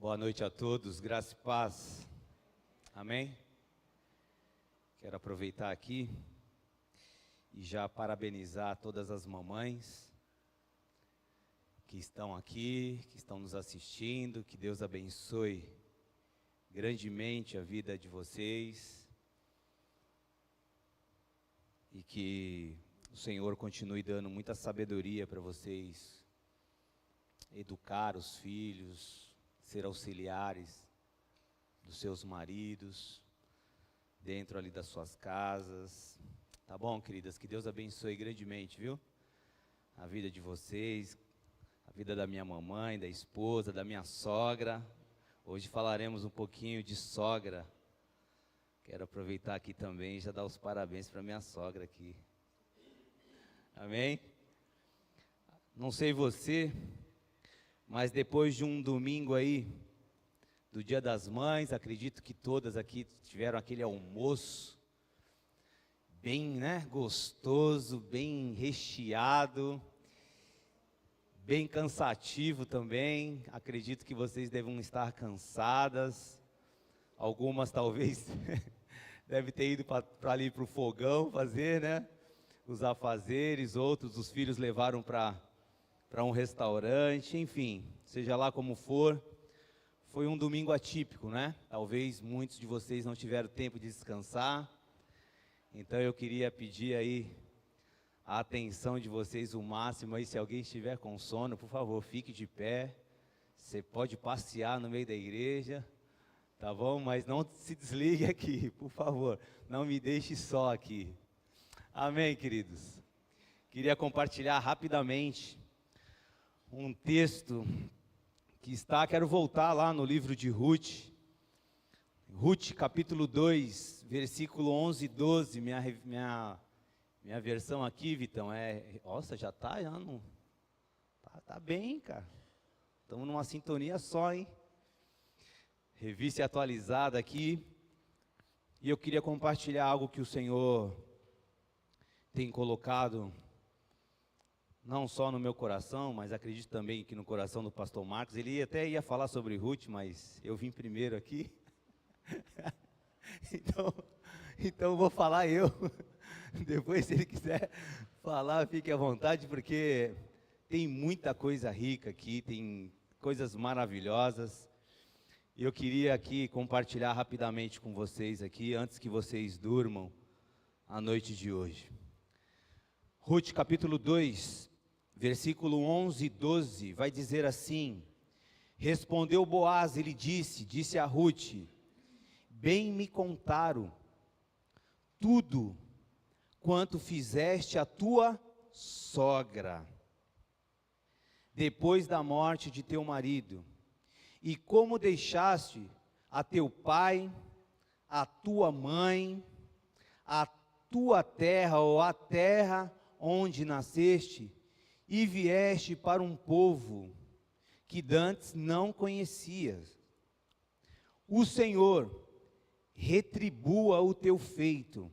Boa noite a todos, graça e paz, amém? Quero aproveitar aqui e já parabenizar todas as mamães que estão aqui, que estão nos assistindo, que Deus abençoe grandemente a vida de vocês e que o Senhor continue dando muita sabedoria para vocês educar os filhos, ser auxiliares dos seus maridos, dentro ali das suas casas, tá bom, queridas? Que Deus abençoe grandemente, viu? A vida de vocês, a vida da minha mamãe, da esposa, da minha sogra. Hoje falaremos um pouquinho de sogra. Quero aproveitar aqui também e já dar os parabéns para minha sogra aqui. Amém? Não sei você, mas depois de um domingo aí, do Dia das Mães, acredito que todas aqui tiveram aquele almoço bem, gostoso, bem recheado, bem cansativo também. Acredito que vocês devem estar cansadas. Algumas talvez devem ter ido para ali para o fogão fazer, os afazeres. Outros, os filhos levaram para um restaurante, enfim, seja lá como for, foi um domingo atípico, Talvez muitos de vocês não tiveram tempo de descansar, então eu queria pedir aí a atenção de vocês o máximo aí. Se alguém estiver com sono, por favor, fique de pé. Você pode passear no meio da igreja, tá bom? Mas não se desligue aqui, por favor, não me deixe só aqui. Amém, queridos? Queria compartilhar rapidamente um texto que quero voltar lá no livro de Ruth, capítulo 2, versículo 11 e 12, minha versão aqui, Vitão, nossa, já não, tá bem, cara, estamos numa sintonia só, hein, revista atualizada aqui, e eu queria compartilhar algo que o Senhor tem colocado não só no meu coração, mas acredito também que no coração do pastor Marcos. Ele até ia falar sobre Ruth, mas eu vim primeiro aqui. então vou falar eu. Depois, se ele quiser falar, fique à vontade, porque tem muita coisa rica aqui, tem coisas maravilhosas. Eu queria aqui compartilhar rapidamente com vocês aqui, antes que vocês durmam a noite de hoje. Ruth capítulo 2, versículo 11 e 12, vai dizer assim: respondeu Boaz e lhe disse a Ruth: bem me contaram tudo quanto fizeste a tua sogra, depois da morte de teu marido, e como deixaste a teu pai, a tua mãe, a tua terra ou a terra onde nasceste, e vieste para um povo que dantes não conhecias. O Senhor retribua o teu feito,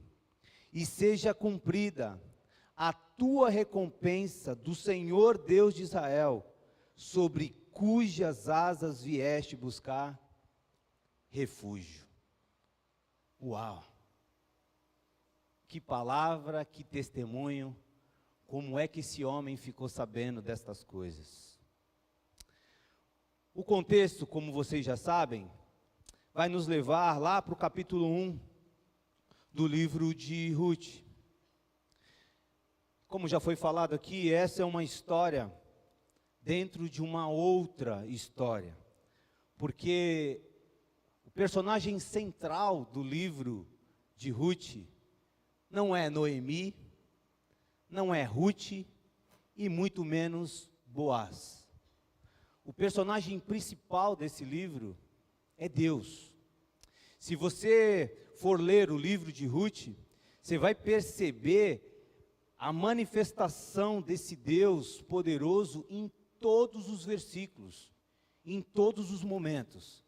e seja cumprida a tua recompensa do Senhor Deus de Israel, sobre cujas asas vieste buscar refúgio. Uau! Que palavra, que testemunho. Como é que esse homem ficou sabendo destas coisas? O contexto, como vocês já sabem, vai nos levar lá para o capítulo 1 do livro de Ruth. Como já foi falado aqui, essa é uma história dentro de uma outra história, porque o personagem central do livro de Ruth não é Noemi, não é Ruth e muito menos Boaz. O personagem principal desse livro é Deus. Se você for ler o livro de Ruth, você vai perceber a manifestação desse Deus poderoso em todos os versículos, em todos os momentos.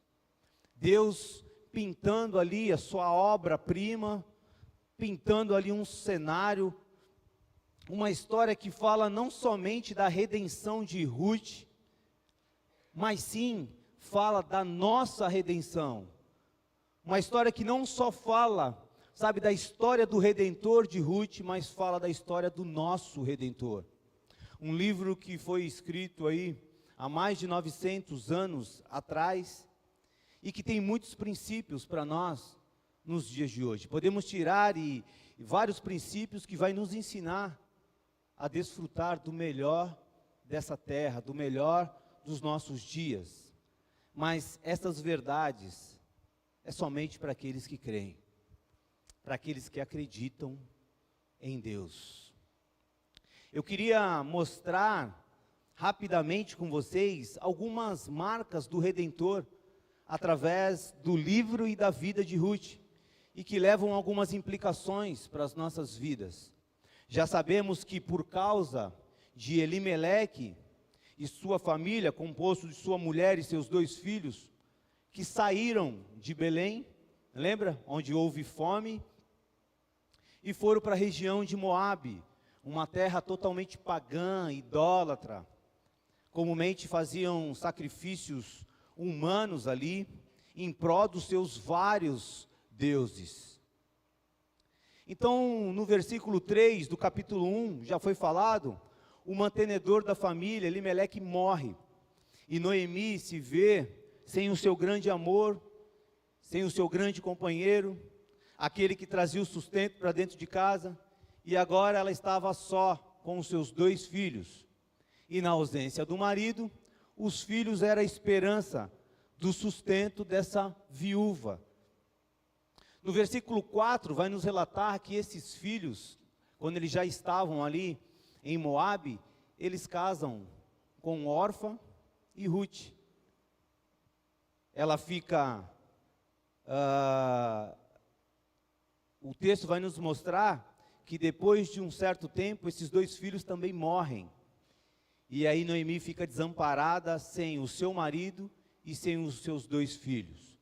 Deus pintando ali a sua obra-prima, pintando ali um cenário, uma história que fala não somente da redenção de Ruth, mas sim fala da nossa redenção. Uma história que não só fala, sabe, da história do Redentor de Ruth, mas fala da história do nosso Redentor. Um livro que foi escrito aí há mais de 900 anos atrás e que tem muitos princípios para nós nos dias de hoje. Podemos tirar vários princípios que vai nos ensinar a desfrutar do melhor dessa terra, do melhor dos nossos dias. Mas essas verdades é somente para aqueles que creem, para aqueles que acreditam em Deus. Eu queria mostrar rapidamente com vocês algumas marcas do Redentor através do livro e da vida de Ruth, e que levam algumas implicações para as nossas vidas. Já sabemos que por causa de Elimeleque e sua família, composto de sua mulher e seus 2 filhos, que saíram de Belém, lembra? Onde houve fome, e foram para a região de Moabe, uma terra totalmente pagã, idólatra. Comumente faziam sacrifícios humanos ali, em prol dos seus vários deuses. Então, no versículo 3 do capítulo 1, já foi falado, o mantenedor da família, Elimeleque, morre, e Noemi se vê sem o seu grande amor, sem o seu grande companheiro, aquele que trazia o sustento para dentro de casa, e agora ela estava só com os seus 2 filhos, e na ausência do marido, os filhos eram a esperança do sustento dessa viúva. No versículo 4 vai nos relatar que esses filhos, quando eles já estavam ali em Moabe, eles casam com Orfa e Ruth. Ela fica, o texto vai nos mostrar que depois de um certo tempo, esses 2 filhos também morrem. E aí Noemi fica desamparada, sem o seu marido e sem os seus 2 filhos.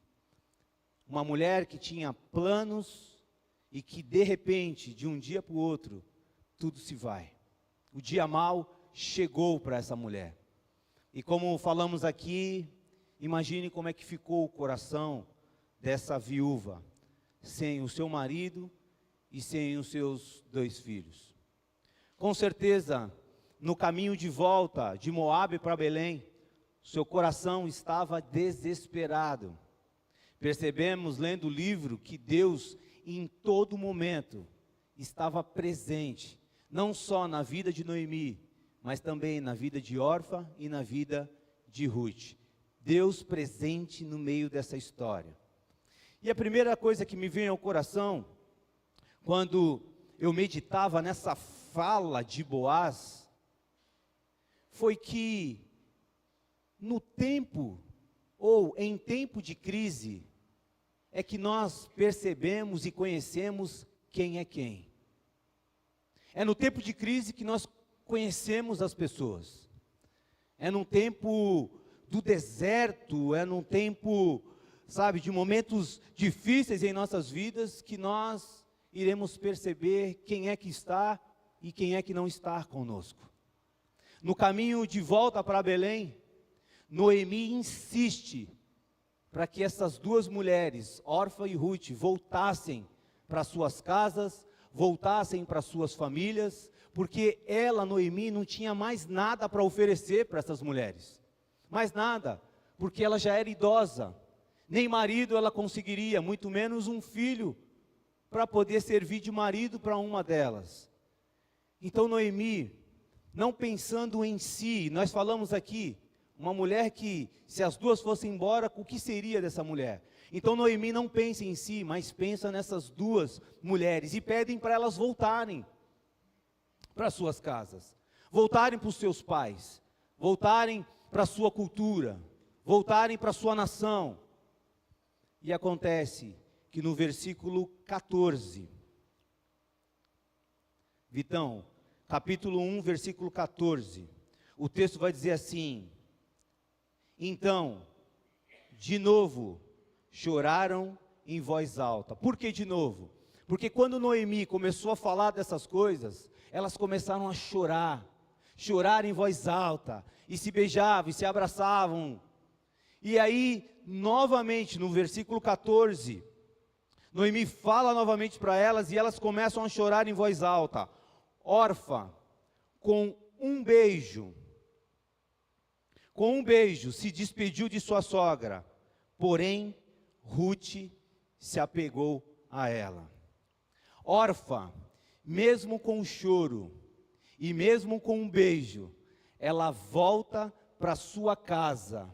Uma mulher que tinha planos e que de repente, de um dia para o outro, tudo se vai. O dia mau chegou para essa mulher. E como falamos aqui, imagine como é que ficou o coração dessa viúva, sem o seu marido e sem os seus 2 filhos. Com certeza, no caminho de volta de Moabe para Belém, seu coração estava desesperado. Percebemos, lendo o livro, que Deus, em todo momento, estava presente, não só na vida de Noemi, mas também na vida de Orfa e na vida de Ruth. Deus presente no meio dessa história. E a primeira coisa que me veio ao coração, quando eu meditava nessa fala de Boaz, foi que no tempo, ou em tempo de crise, é que nós percebemos e conhecemos quem é quem. É no tempo de crise que nós conhecemos as pessoas. É num tempo do deserto, é num tempo, sabe, de momentos difíceis em nossas vidas, que nós iremos perceber quem é que está e quem é que não está conosco. No caminho de volta para Belém, Noemi insiste para que essas 2 mulheres, Orfa e Ruth, voltassem para suas casas, voltassem para suas famílias, porque ela, Noemi, não tinha mais nada para oferecer para essas mulheres. Mais nada, porque ela já era idosa. Nem marido ela conseguiria, muito menos um filho, para poder servir de marido para uma delas. Então Noemi, não pensando em si, nós falamos aqui, uma mulher que, se as 2 fossem embora, o que seria dessa mulher? Então Noemi não pensa em si, mas pensa nessas 2 mulheres, e pedem para elas voltarem para suas casas, voltarem para os seus pais, voltarem para a sua cultura, voltarem para a sua nação. E acontece que no versículo 14, Vitão, capítulo 1, versículo 14, o texto vai dizer assim: então, de novo, choraram em voz alta. Por que de novo? Porque quando Noemi começou a falar dessas coisas, elas começaram a chorar em voz alta, e se beijavam, e se abraçavam. E aí, novamente, no versículo 14, Noemi fala novamente para elas e elas começam a chorar em voz alta. Orfa, com um beijo, se despediu de sua sogra, porém, Ruth se apegou a ela. Orfa, mesmo com choro e mesmo com um beijo, ela volta para sua casa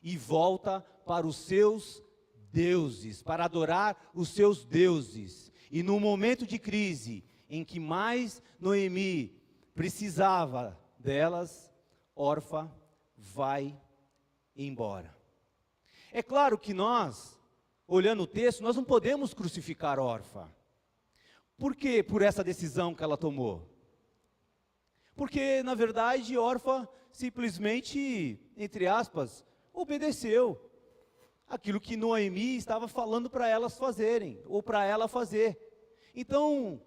e volta para os seus deuses, para adorar os seus deuses. E no momento de crise, em que mais Noemi precisava delas, Orfa vai embora. É claro que nós, olhando o texto, nós não podemos crucificar Orfa. Por quê? Por essa decisão que ela tomou. Porque, na verdade, Orfa simplesmente, entre aspas, obedeceu aquilo que Noemi estava falando para elas fazerem, ou para ela fazer. Então,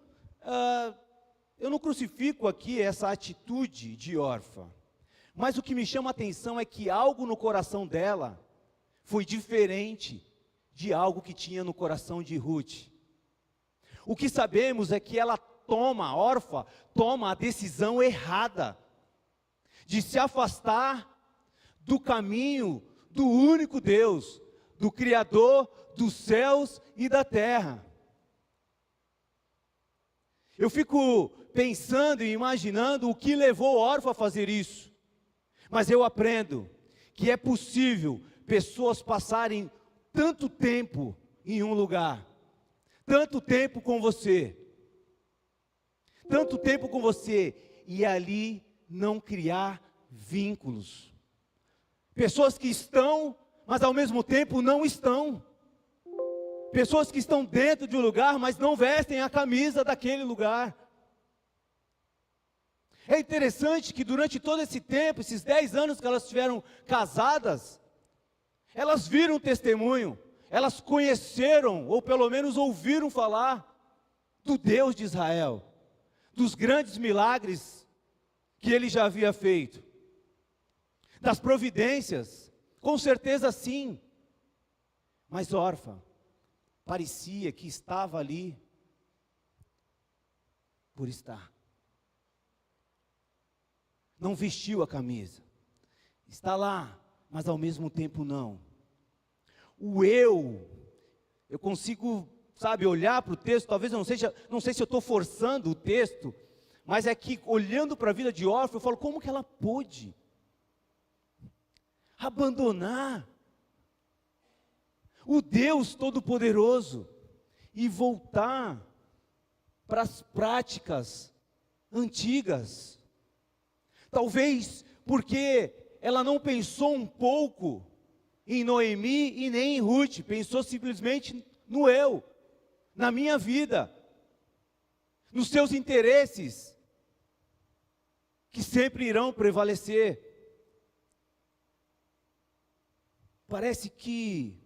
eu não crucifico aqui essa atitude de Orfa, mas o que me chama a atenção é que algo no coração dela foi diferente de algo que tinha no coração de Ruth. O que sabemos é que Orfa toma a decisão errada de se afastar do caminho do único Deus, do Criador dos céus e da terra. Eu fico pensando e imaginando o que levou Orfa a fazer isso. Mas eu aprendo que é possível pessoas passarem tanto tempo em um lugar, tanto tempo com você, e ali não criar vínculos. Pessoas que estão, mas ao mesmo tempo não estão. Pessoas que estão dentro de um lugar, mas não vestem a camisa daquele lugar. É interessante que durante todo esse tempo, esses 10 anos que elas estiveram casadas, elas viram testemunho, elas conheceram, ou pelo menos ouviram falar, do Deus de Israel, dos grandes milagres que Ele já havia feito, das providências, com certeza sim, mas Orfa parecia que estava ali por estar. Não vestiu a camisa, está lá, mas ao mesmo tempo não. Eu consigo, olhar para o texto, talvez eu não sei se eu estou forçando o texto, mas é que olhando para a vida de Orfa, eu falo, como que ela pôde abandonar o Deus Todo-Poderoso e voltar para as práticas antigas? Talvez porque ela não pensou um pouco em Noemi e nem em Ruth, pensou simplesmente no eu, na minha vida, nos seus interesses, que sempre irão prevalecer. Parece que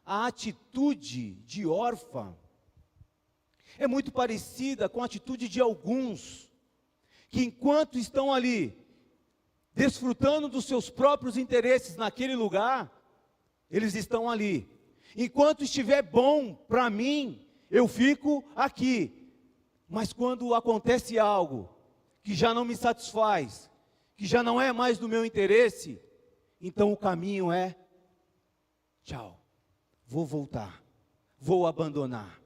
a atitude de Orfa é muito parecida com a atitude de alguns, que enquanto estão ali, desfrutando dos seus próprios interesses naquele lugar, eles estão ali. Enquanto estiver bom para mim, eu fico aqui. Mas quando acontece algo que já não me satisfaz, que já não é mais do meu interesse, então o caminho é tchau, vou voltar, vou abandonar.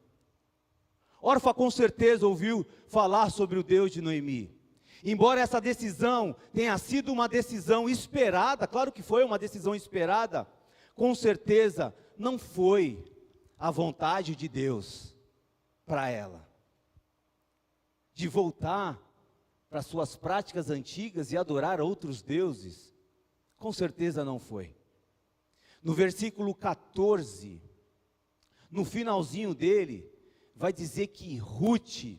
Orfa com certeza ouviu falar sobre o Deus de Noemi. Embora essa decisão tenha sido uma decisão esperada, claro que foi uma decisão esperada, com certeza não foi a vontade de Deus para ela, de voltar para suas práticas antigas e adorar outros deuses. Com certeza não foi. No versículo 14, no finalzinho dele, vai dizer que Ruth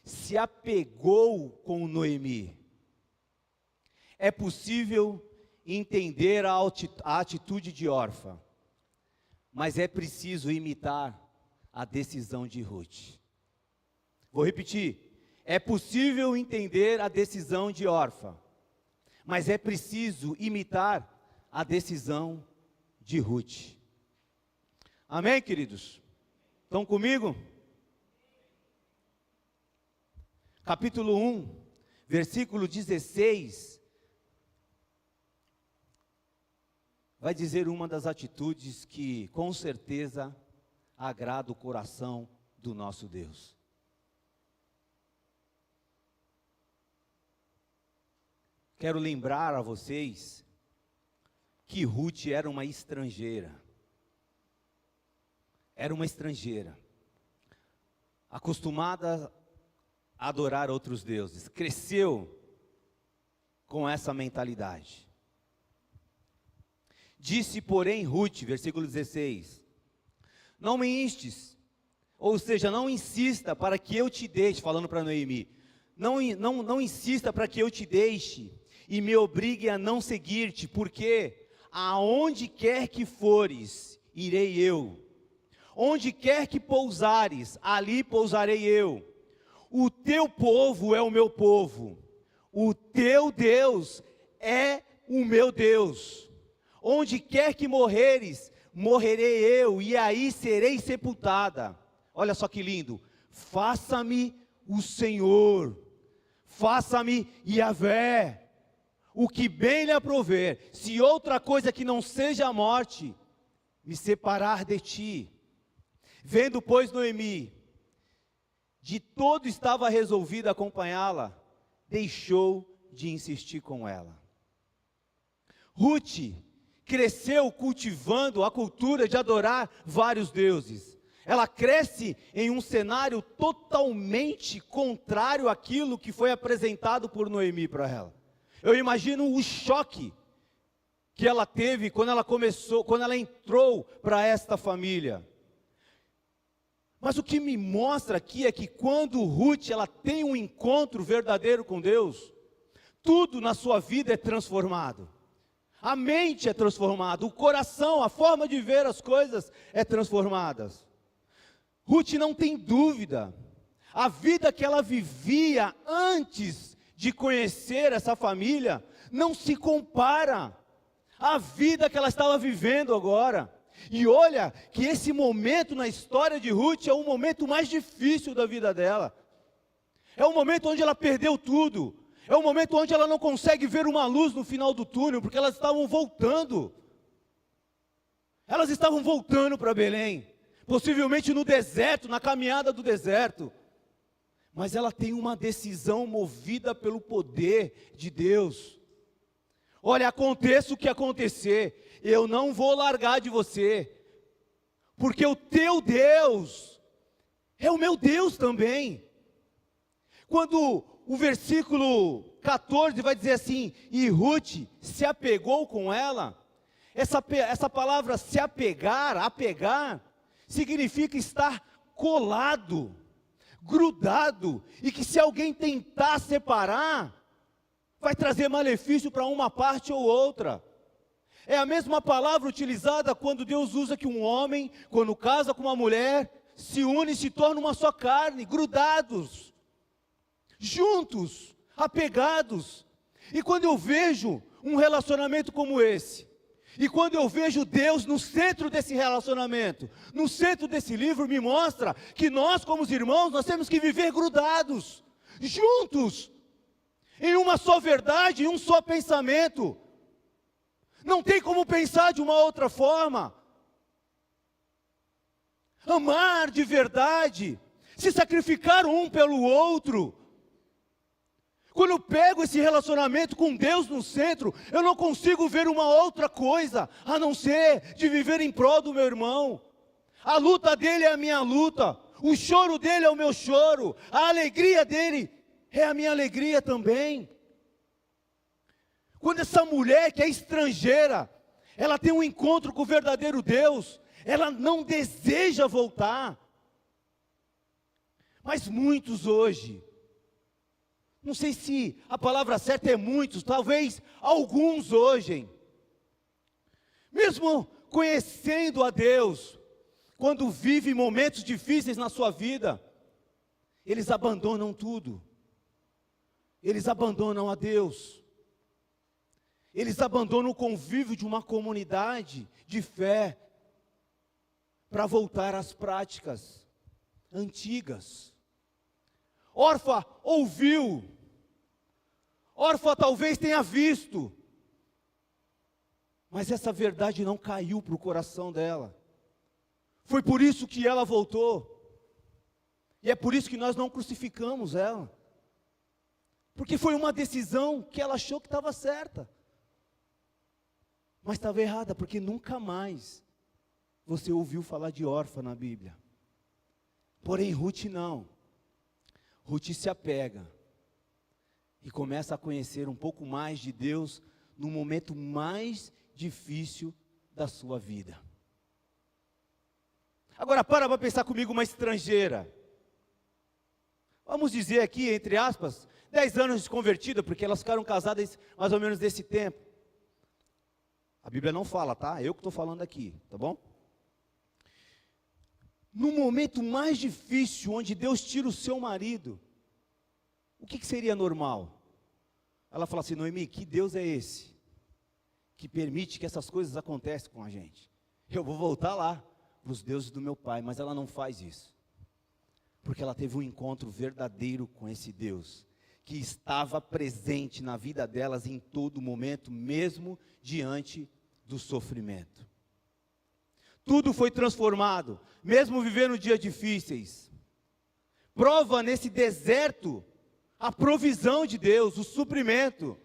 se apegou com Noemi. É possível entender a atitude de Orfa, mas é preciso imitar a decisão de Ruth. Vou repetir, é possível entender a decisão de Orfa, mas é preciso imitar a decisão de Ruth. Amém, queridos? Estão comigo? Capítulo 1, versículo 16, vai dizer uma das atitudes que, com certeza, agrada o coração do nosso Deus. Quero lembrar a vocês que Ruth era uma estrangeira. Era uma estrangeira, acostumada a adorar outros deuses. Cresceu com essa mentalidade. Disse, porém, Ruth, versículo 16: não me instes, ou seja, não insista para que eu te deixe, falando para Noemi, não insista para que eu te deixe e me obrigue a não seguir-te, porque aonde quer que fores, irei eu. Onde quer que pousares, ali pousarei eu. O teu povo é o meu povo, o teu Deus é o meu Deus. Onde quer que morreres, morrerei eu, e aí serei sepultada. Olha só que lindo. Faça-me o Senhor, faça-me Yahvé, o que bem lhe aprouver, se outra coisa que não seja a morte me separar de ti. Vendo, pois, Noemi, de todo estava resolvida a acompanhá-la, deixou de insistir com ela. Ruth cresceu cultivando a cultura de adorar vários deuses. Ela cresce em um cenário totalmente contrário àquilo que foi apresentado por Noemi para ela. Eu imagino o choque que ela teve quando ela entrou para esta família. Mas o que me mostra aqui é que quando Ruth ela tem um encontro verdadeiro com Deus, tudo na sua vida é transformado. A mente é transformada, o coração, a forma de ver as coisas é transformada. Ruth não tem dúvida, a vida que ela vivia antes de conhecer essa família não se compara à vida que ela estava vivendo agora. E olha que esse momento na história de Ruth é o momento mais difícil da vida dela. É o momento onde ela perdeu tudo. É o momento onde ela não consegue ver uma luz no final do túnel, porque elas estavam voltando. Elas estavam voltando para Belém, possivelmente no deserto, na caminhada do deserto. Mas ela tem uma decisão movida pelo poder de Deus. Olha, aconteça o que acontecer, eu não vou largar de você, porque o teu Deus é o meu Deus também. Quando o versículo 14 vai dizer assim, e Ruth se apegou com ela, essa palavra se apegar, significa estar colado, grudado, e que se alguém tentar separar, vai trazer malefício para uma parte ou outra. É a mesma palavra utilizada quando Deus usa que um homem, quando casa com uma mulher, se une e se torna uma só carne, grudados, juntos, apegados. E quando eu vejo um relacionamento como esse, e quando eu vejo Deus no centro desse relacionamento, no centro desse livro, me mostra que nós como irmãos, nós temos que viver grudados, juntos, em uma só verdade, em um só pensamento. Não tem como pensar de uma outra forma. Amar de verdade, se sacrificar um pelo outro. Quando eu pego esse relacionamento com Deus no centro, eu não consigo ver uma outra coisa, a não ser de viver em prol do meu irmão. A luta dele é a minha luta, o choro dele é o meu choro, a alegria dele é a minha alegria também. Quando essa mulher que é estrangeira, ela tem um encontro com o verdadeiro Deus, ela não deseja voltar. Mas muitos hoje, não sei se a palavra certa é muitos, talvez alguns hoje, mesmo conhecendo a Deus, quando vivem momentos difíceis na sua vida, eles abandonam tudo, eles abandonam a Deus. Eles abandonam o convívio de uma comunidade de fé para voltar às práticas antigas. Orfa ouviu, Orfa talvez tenha visto, mas essa verdade não caiu para o coração dela. Foi por isso que ela voltou. E é por isso que nós não crucificamos ela. Porque foi uma decisão que ela achou que estava certa. Mas estava errada, porque nunca mais você ouviu falar de Orfa na Bíblia. Porém, Ruth não. Ruth se apega e começa a conhecer um pouco mais de Deus no momento mais difícil da sua vida. Agora para pensar comigo uma estrangeira. Vamos dizer aqui, entre aspas, 10 anos de convertida, porque elas ficaram casadas mais ou menos desse tempo. A Bíblia não fala, tá? Eu que estou falando aqui, tá bom? No momento mais difícil, onde Deus tira o seu marido, o que seria normal? Ela fala assim: Noemi, que Deus é esse que permite que essas coisas aconteçam com a gente? Eu vou voltar lá para os deuses do meu pai. Mas ela não faz isso, porque ela teve um encontro verdadeiro com esse Deus, que estava presente na vida delas em todo momento, mesmo diante do sofrimento. Tudo foi transformado, mesmo vivendo dias difíceis. Prova nesse deserto a provisão de Deus, o suprimento.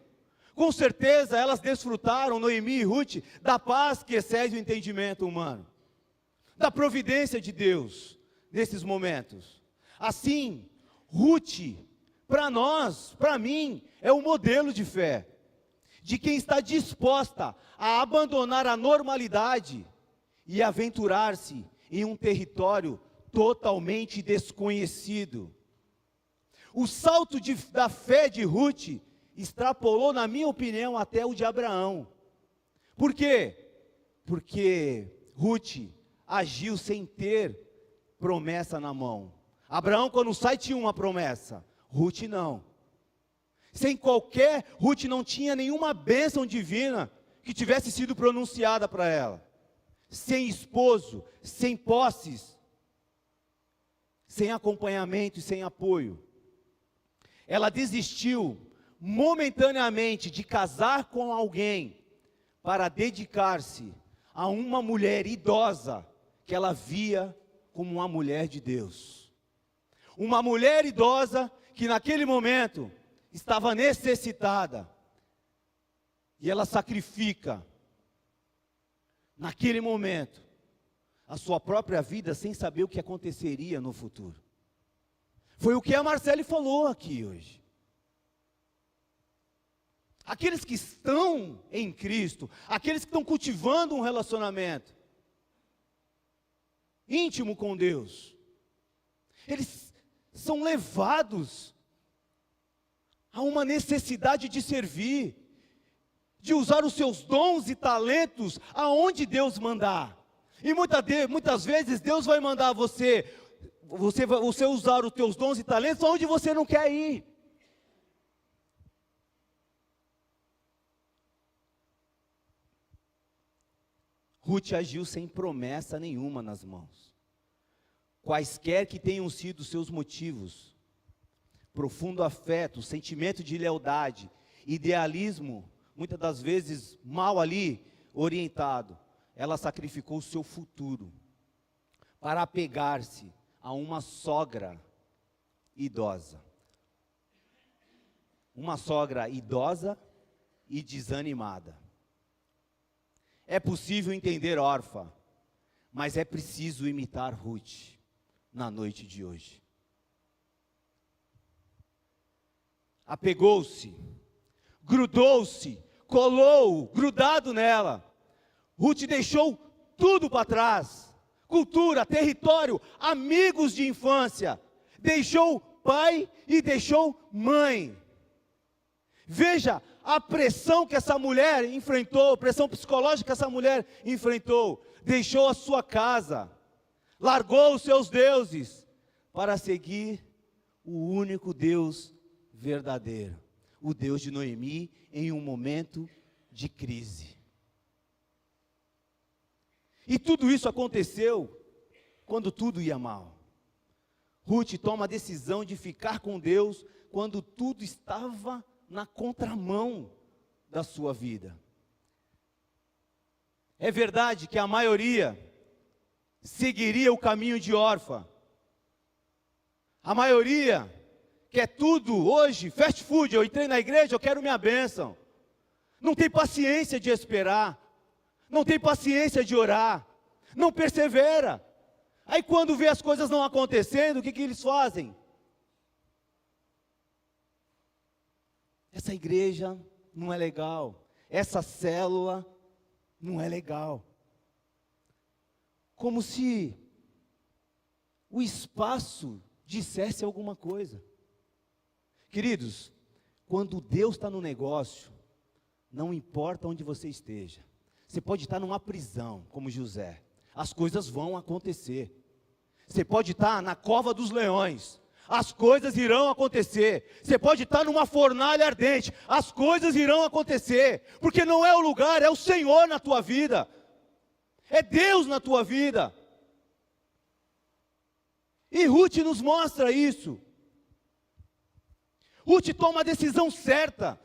Com certeza elas desfrutaram, Noemi e Ruth, da paz que excede o entendimento humano, da providência de Deus nesses momentos. Assim, Ruth, para nós, para mim, é um modelo de fé, de quem está disposta a abandonar a normalidade e aventurar-se em um território totalmente desconhecido. O salto da fé de Ruth extrapolou, na minha opinião, até o de Abraão. Por quê? Porque Ruth agiu sem ter promessa na mão. Abraão, quando sai, tinha uma promessa. Ruth não. Ruth não tinha nenhuma bênção divina que tivesse sido pronunciada para ela. Sem esposo, sem posses, sem acompanhamento e sem apoio. Ela desistiu momentaneamente de casar com alguém para dedicar-se a uma mulher idosa que ela via como uma mulher de Deus. Uma mulher idosa que naquele momento estava necessitada. E ela sacrifica, naquele momento, a sua própria vida sem saber o que aconteceria no futuro. Foi o que a Marcele falou aqui hoje. Aqueles que estão em Cristo, aqueles que estão cultivando um relacionamento íntimo com Deus, eles são levados a uma necessidade de servir, de usar os seus dons e talentos aonde Deus mandar. E muitas vezes Deus vai mandar você usar os teus dons e talentos aonde você não quer ir. Ruth agiu sem promessa nenhuma nas mãos. Quaisquer que tenham sido seus motivos, profundo afeto, sentimento de lealdade, idealismo, muitas das vezes mal ali orientado, ela sacrificou o seu futuro para apegar-se a uma sogra idosa. Uma sogra idosa e desanimada. É possível entender Orfa, mas é preciso imitar Ruth na noite de hoje. Apegou-se, grudou-se, colou, grudado nela. Ruth deixou tudo para trás: cultura, território, amigos de infância. Deixou pai e deixou mãe. Veja a pressão que essa mulher enfrentou, pressão psicológica que essa mulher enfrentou. Deixou a sua casa, largou os seus deuses para seguir o único Deus verdadeiro, o Deus de Noemi, em um momento de crise. E tudo isso aconteceu quando tudo ia mal. Ruth toma a decisão de ficar com Deus quando tudo estava na contramão da sua vida. É verdade que a maioria seguiria o caminho de Orfa. A maioria quer tudo hoje, fast food, eu entrei na igreja, eu quero minha bênção. Não tem paciência de esperar, não tem paciência de orar, não persevera. Aí quando vê as coisas não acontecendo, o que eles fazem? Essa igreja não é legal, essa célula não é legal. Como se o espaço dissesse alguma coisa. Queridos, quando Deus está no negócio, não importa onde você esteja. Você pode estar numa prisão, como José. As coisas vão acontecer. Você pode estar na cova dos leões. As coisas irão acontecer. Você pode estar numa fornalha ardente. As coisas irão acontecer. Porque não é o lugar, é o Senhor na tua vida. É Deus na tua vida. E Ruth nos mostra isso. Ruth toma a decisão certa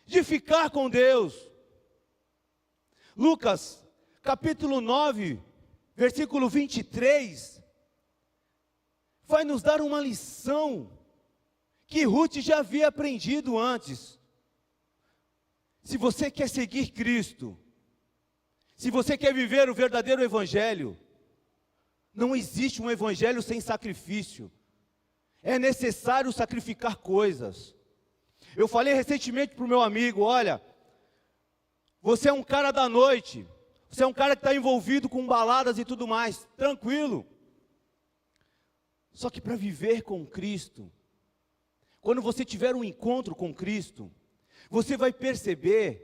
de ficar com Deus. Lucas, capítulo 9, versículo 23, vai nos dar uma lição que Ruth já havia aprendido antes. Se você quer seguir Cristo, se você quer viver o verdadeiro evangelho, não existe um evangelho sem sacrifício. É necessário sacrificar coisas. Eu falei recentemente para o meu amigo, olha, você é um cara da noite, você é um cara que está envolvido com baladas e tudo mais, tranquilo. Só que para viver com Cristo, quando você tiver um encontro com Cristo, você vai perceber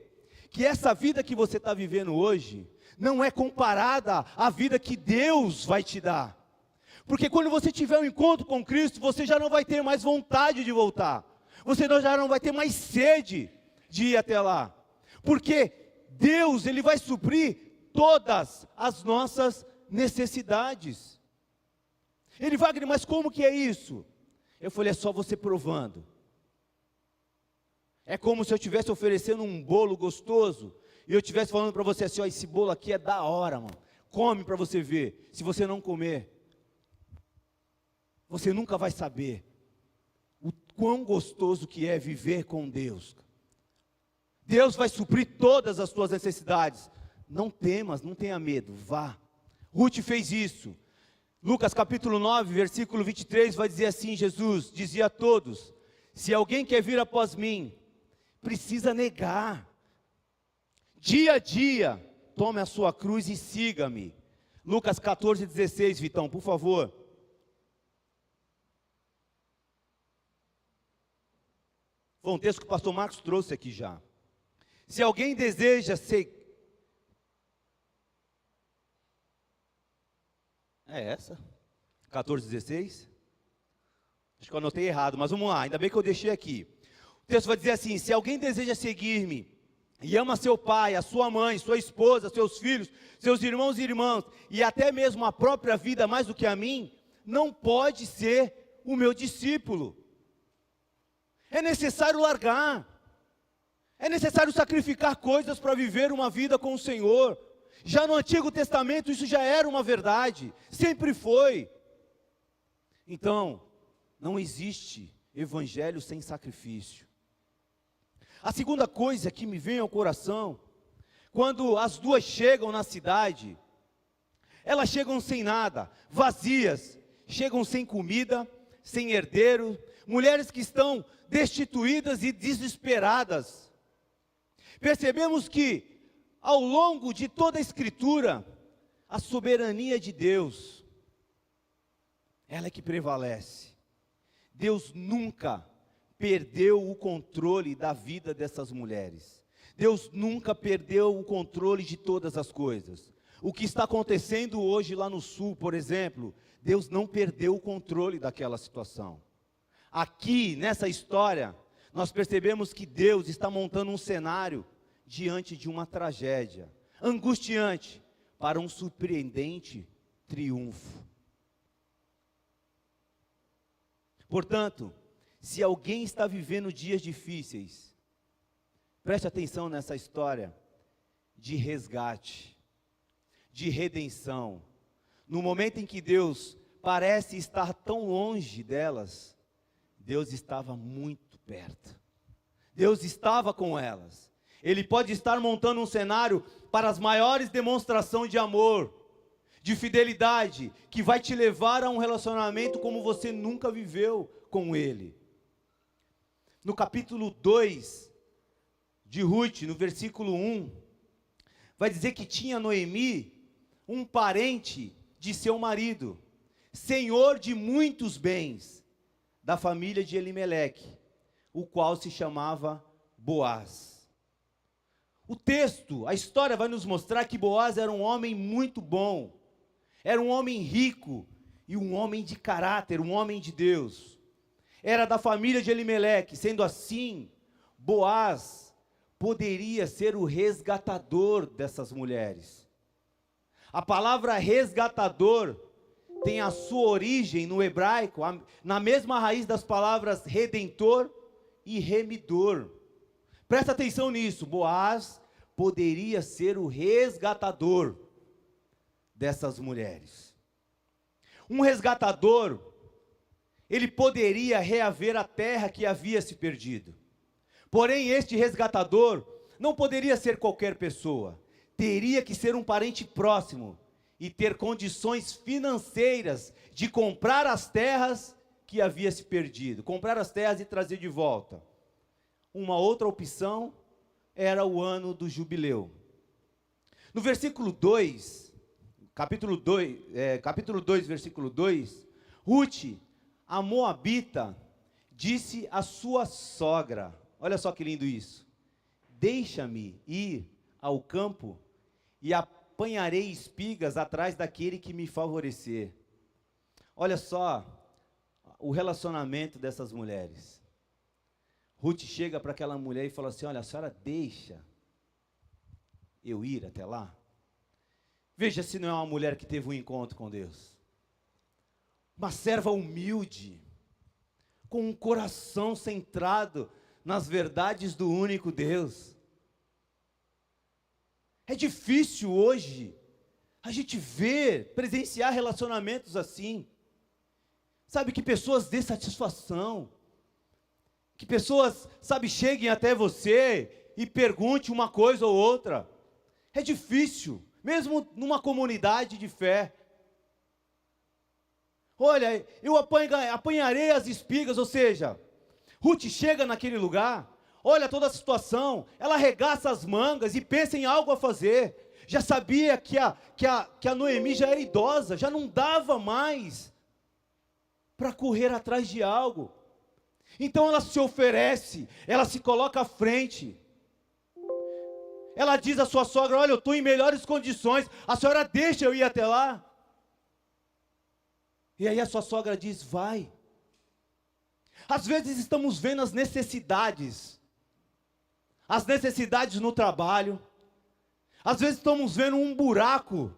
que essa vida que você está vivendo hoje, não é comparada à vida que Deus vai te dar. Porque quando você tiver um encontro com Cristo, você já não vai ter mais vontade de voltar. Você já não vai ter mais sede de ir até lá. Porque Deus, Ele vai suprir todas as nossas necessidades. Ele, Wagner, mas como que é isso? Eu falei, é só você provando. É como se eu estivesse oferecendo um bolo gostoso, e eu estivesse falando para você assim, ó, esse bolo aqui é da hora, mano. Come para você ver. Se você não comer, você nunca vai saber o quão gostoso que é viver com Deus. Deus vai suprir todas as tuas necessidades. Não temas, não tenha medo, vá. Ruth fez isso. Lucas capítulo 9, versículo 23, vai dizer assim, Jesus dizia a todos, se alguém quer vir após mim, precisa negar. Dia a dia, tome a sua cruz e siga-me. Lucas 14, 16, Vitão, por favor. Foi um texto que o pastor Marcos trouxe aqui já. Se alguém deseja ser... É essa? 14, 16? Acho que eu anotei errado, mas vamos lá, ainda bem que eu deixei aqui. O texto vai dizer assim, se alguém deseja seguir-me, e ama seu pai, a sua mãe, sua esposa, seus filhos, seus irmãos e irmãs, e até mesmo a própria vida mais do que a mim, não pode ser o meu discípulo. É necessário largar, é necessário sacrificar coisas para viver uma vida com o Senhor. Já no Antigo Testamento isso já era uma verdade, sempre foi. Então, não existe evangelho sem sacrifício. A segunda coisa que me vem ao coração, quando as duas chegam na cidade, elas chegam sem nada, vazias, chegam sem comida, sem herdeiro, mulheres que estão destituídas e desesperadas. Percebemos que, ao longo de toda a Escritura, a soberania de Deus, ela é que prevalece. Deus nunca perdeu o controle da vida dessas mulheres. Deus nunca perdeu o controle de todas as coisas. O que está acontecendo hoje lá no sul, por exemplo, Deus não perdeu o controle daquela situação. Aqui, nessa história, nós percebemos que Deus está montando um cenário diante de uma tragédia angustiante para um surpreendente triunfo. Portanto, se alguém está vivendo dias difíceis, preste atenção nessa história de resgate, de redenção. No momento em que Deus parece estar tão longe delas, Deus estava muito perto. Deus estava com elas. Ele pode estar montando um cenário para as maiores demonstrações de amor, de fidelidade, que vai te levar a um relacionamento como você nunca viveu com Ele. No capítulo 2 de Ruth, no versículo 1, vai dizer que tinha Noemi um parente de seu marido, senhor de muitos bens, da família de Elimeleque, o qual se chamava Boaz. O texto, a história vai nos mostrar que Boaz era um homem muito bom, era um homem rico e um homem de caráter, um homem de Deus. Era da família de Elimeleque. Sendo assim, Boaz poderia ser o resgatador dessas mulheres. A palavra resgatador tem a sua origem no hebraico, na mesma raiz das palavras redentor e remidor. Presta atenção nisso, Boaz poderia ser o resgatador dessas mulheres. Um resgatador, ele poderia reaver a terra que havia se perdido. Porém, este resgatador não poderia ser qualquer pessoa. Teria que ser um parente próximo e ter condições financeiras de comprar as terras que havia se perdido. Comprar as terras e trazer de volta. Uma outra opção era o ano do jubileu. No versículo 2, capítulo 2, versículo 2, Ruth, a moabita, disse à sua sogra, olha só que lindo isso: deixa-me ir ao campo e apanharei espigas atrás daquele que me favorecer. Olha só o relacionamento dessas mulheres. Ruth chega para aquela mulher e fala assim: olha, a senhora deixa eu ir até lá? Veja se não é uma mulher que teve um encontro com Deus. Uma serva humilde, com um coração centrado nas verdades do único Deus. É difícil hoje a gente ver, presenciar relacionamentos assim. Sabe, que pessoas dê satisfação, que pessoas, sabe, cheguem até você e pergunte uma coisa ou outra. É difícil, mesmo numa comunidade de fé. Olha, eu apanharei as espigas, ou seja, Ruth chega naquele lugar, olha toda a situação, ela arregaça as mangas e pensa em algo a fazer. Já sabia que a Noemi já era idosa, já não dava mais para correr atrás de algo. Então ela se oferece, ela se coloca à frente. Ela diz à sua sogra: olha, eu estou em melhores condições, a senhora deixa eu ir até lá? E aí a sua sogra diz: vai. Às vezes estamos vendo as necessidades no trabalho, às vezes estamos vendo um buraco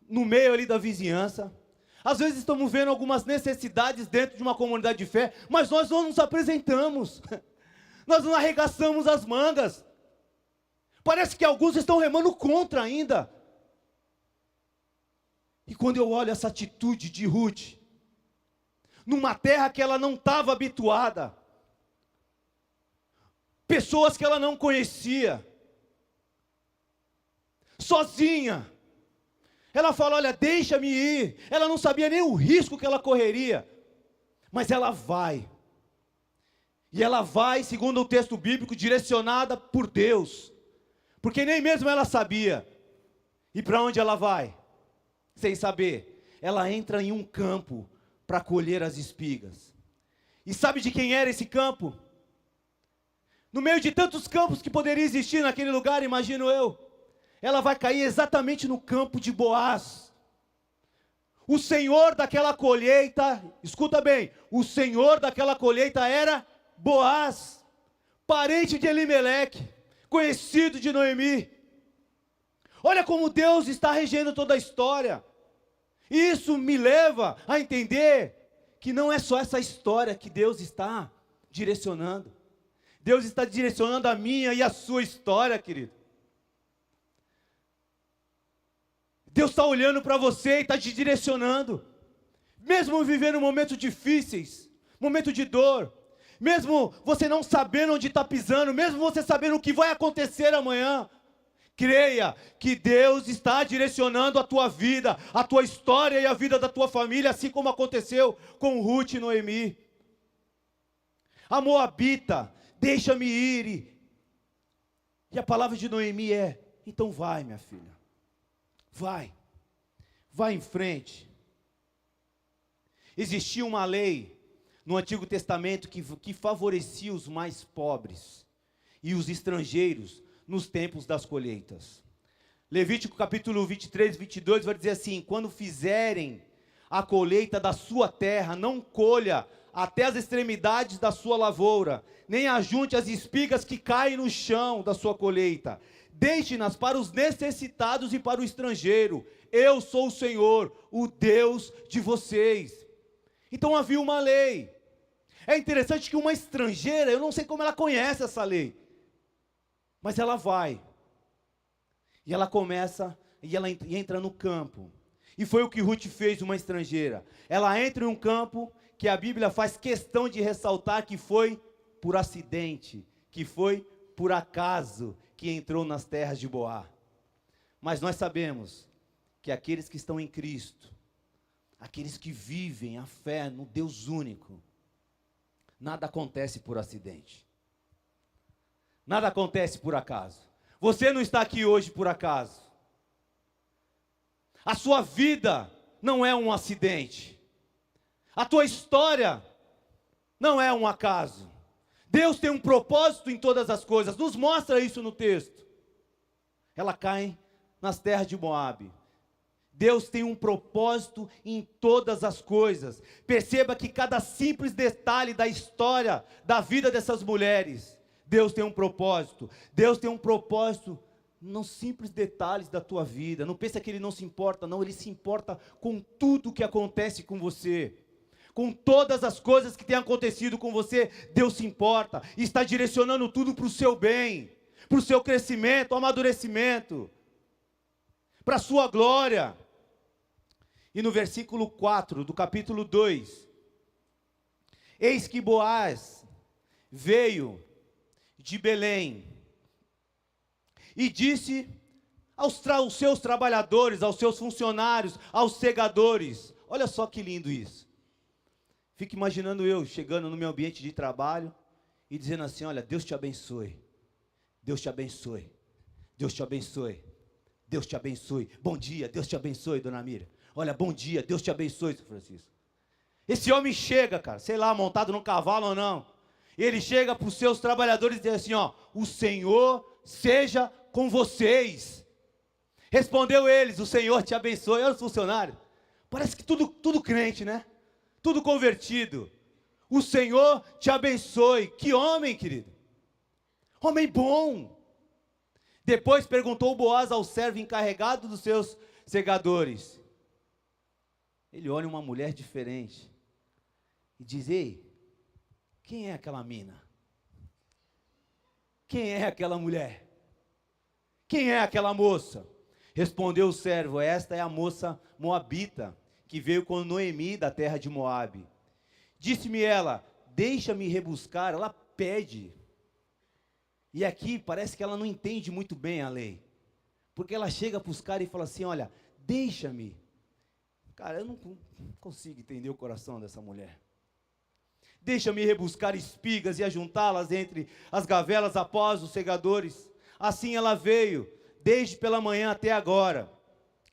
no meio ali da vizinhança, às vezes estamos vendo algumas necessidades dentro de uma comunidade de fé, mas nós não nos apresentamos, nós não arregaçamos as mangas, parece que alguns estão remando contra ainda. E quando eu olho essa atitude de Ruth, numa terra que ela não estava habituada, pessoas que ela não conhecia, sozinha, ela fala: olha, deixa-me ir. Ela não sabia nem o risco que ela correria, mas ela vai. E ela vai, segundo o texto bíblico, direcionada por Deus, porque nem mesmo ela sabia. E para onde ela vai? Sem saber. Ela entra em um campo para colher as espigas. E sabe de quem era esse campo? No meio de tantos campos que poderia existir naquele lugar, imagino eu, ela vai cair exatamente no campo de Boaz. O senhor daquela colheita, escuta bem, o senhor daquela colheita era Boaz, parente de Elimeleque, conhecido de Noemi. Olha como Deus está regendo toda a história. Isso me leva a entender que não é só essa história que Deus está direcionando. Deus está direcionando a minha e a sua história, querido. Deus está olhando para você e está te direcionando. Mesmo vivendo momentos difíceis, momento de dor, mesmo você não sabendo onde está pisando, mesmo você sabendo o que vai acontecer amanhã, creia que Deus está direcionando a tua vida, a tua história e a vida da tua família, assim como aconteceu com Ruth e Noemi. A Moabita, deixa-me ir. E a palavra de Noemi é, então vai, minha filha. Vai em frente. Existia uma lei no Antigo Testamento que favorecia os mais pobres e os estrangeiros nos tempos das colheitas. Levítico capítulo 23, 22 vai dizer assim: quando fizerem a colheita da sua terra, não colha até as extremidades da sua lavoura, nem ajunte as espigas que caem no chão da sua colheita. Deixe-nas para os necessitados e para o estrangeiro. Eu sou o Senhor, o Deus de vocês. Então havia uma lei. É interessante que uma estrangeira, eu não sei como ela conhece essa lei, mas ela vai. E ela começa, e ela entra no campo. E foi o que Ruth fez, uma estrangeira. Ela entra em um campo que a Bíblia faz questão de ressaltar que foi por acidente, que foi por acaso que entrou nas terras de Boá. Mas nós sabemos que aqueles que estão em Cristo, aqueles que vivem a fé no Deus único, nada acontece por acidente. Nada acontece por acaso. Você não está aqui hoje por acaso. A sua vida não é um acidente. A tua história não é um acaso. Deus tem um propósito em todas as coisas. Nos mostra isso no texto. Ela cai nas terras de Moabe. Deus tem um propósito em todas as coisas. Perceba que cada simples detalhe da história, da vida dessas mulheres, Deus tem um propósito. Deus tem um propósito nos simples detalhes da tua vida. Não pensa que Ele não se importa, não. Ele se importa com tudo que acontece com você. Com todas as coisas que têm acontecido com você, Deus se importa. E está direcionando tudo para o seu bem, para o seu crescimento, amadurecimento, para a sua glória. E no versículo 4 do capítulo 2, eis que Boaz veio de Belém e disse aos seus trabalhadores, aos seus funcionários, aos segadores. Olha só que lindo isso. Fico imaginando eu chegando no meu ambiente de trabalho e dizendo assim: olha, Deus te abençoe, Deus te abençoe, Deus te abençoe, Deus te abençoe. Bom dia, Deus te abençoe, dona Mira. Olha, bom dia, Deus te abençoe, São Francisco. Esse homem chega, cara, sei lá, montado num cavalo ou não. Ele chega para os seus trabalhadores e diz assim: ó, o Senhor seja com vocês. Respondeu eles: o Senhor te abençoe. Olha os funcionários. Parece que tudo crente, né? Tudo convertido. O Senhor te abençoe. Que homem, querido. Homem bom. Depois perguntou Boaz ao servo encarregado dos seus segadores. Ele olha uma mulher diferente e diz: ei, quem é aquela mina? Quem é aquela mulher? Quem é aquela moça? Respondeu o servo: esta é a moça moabita, que veio com Noemi da terra de Moabe. Disse-me ela: deixa-me rebuscar. Ela pede. E aqui parece que ela não entende muito bem a lei, porque ela chega para os caras e fala assim: olha, deixa-me. Cara, eu não consigo entender o coração dessa mulher. Deixa-me rebuscar espigas e ajuntá-las entre as gavelas após os segadores. Assim ela veio, desde pela manhã até agora,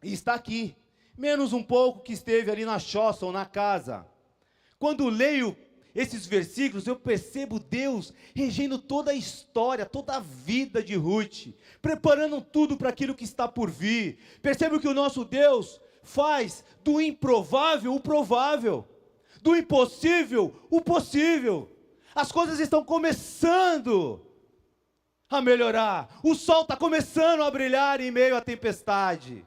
e está aqui, menos um pouco que esteve ali na choça ou na casa. Quando leio esses versículos, eu percebo Deus regendo toda a história, toda a vida de Ruth, preparando tudo para aquilo que está por vir. Percebo que o nosso Deus faz do improvável o provável, do impossível o possível. As coisas estão começando a melhorar. O sol está começando a brilhar em meio à tempestade.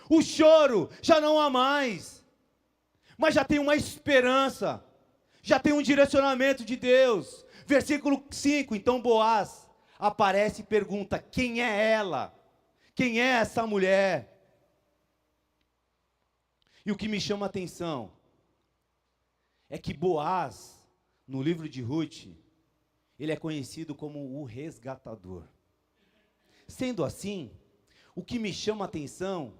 O choro já não há mais. Mas já tem uma esperança. Já tem um direcionamento de Deus. Versículo 5, então Boaz aparece e pergunta: quem é ela? Quem é essa mulher? E o que me chama a atenção é que Boaz, no livro de Ruth, ele é conhecido como o resgatador. Sendo assim, o que me chama a atenção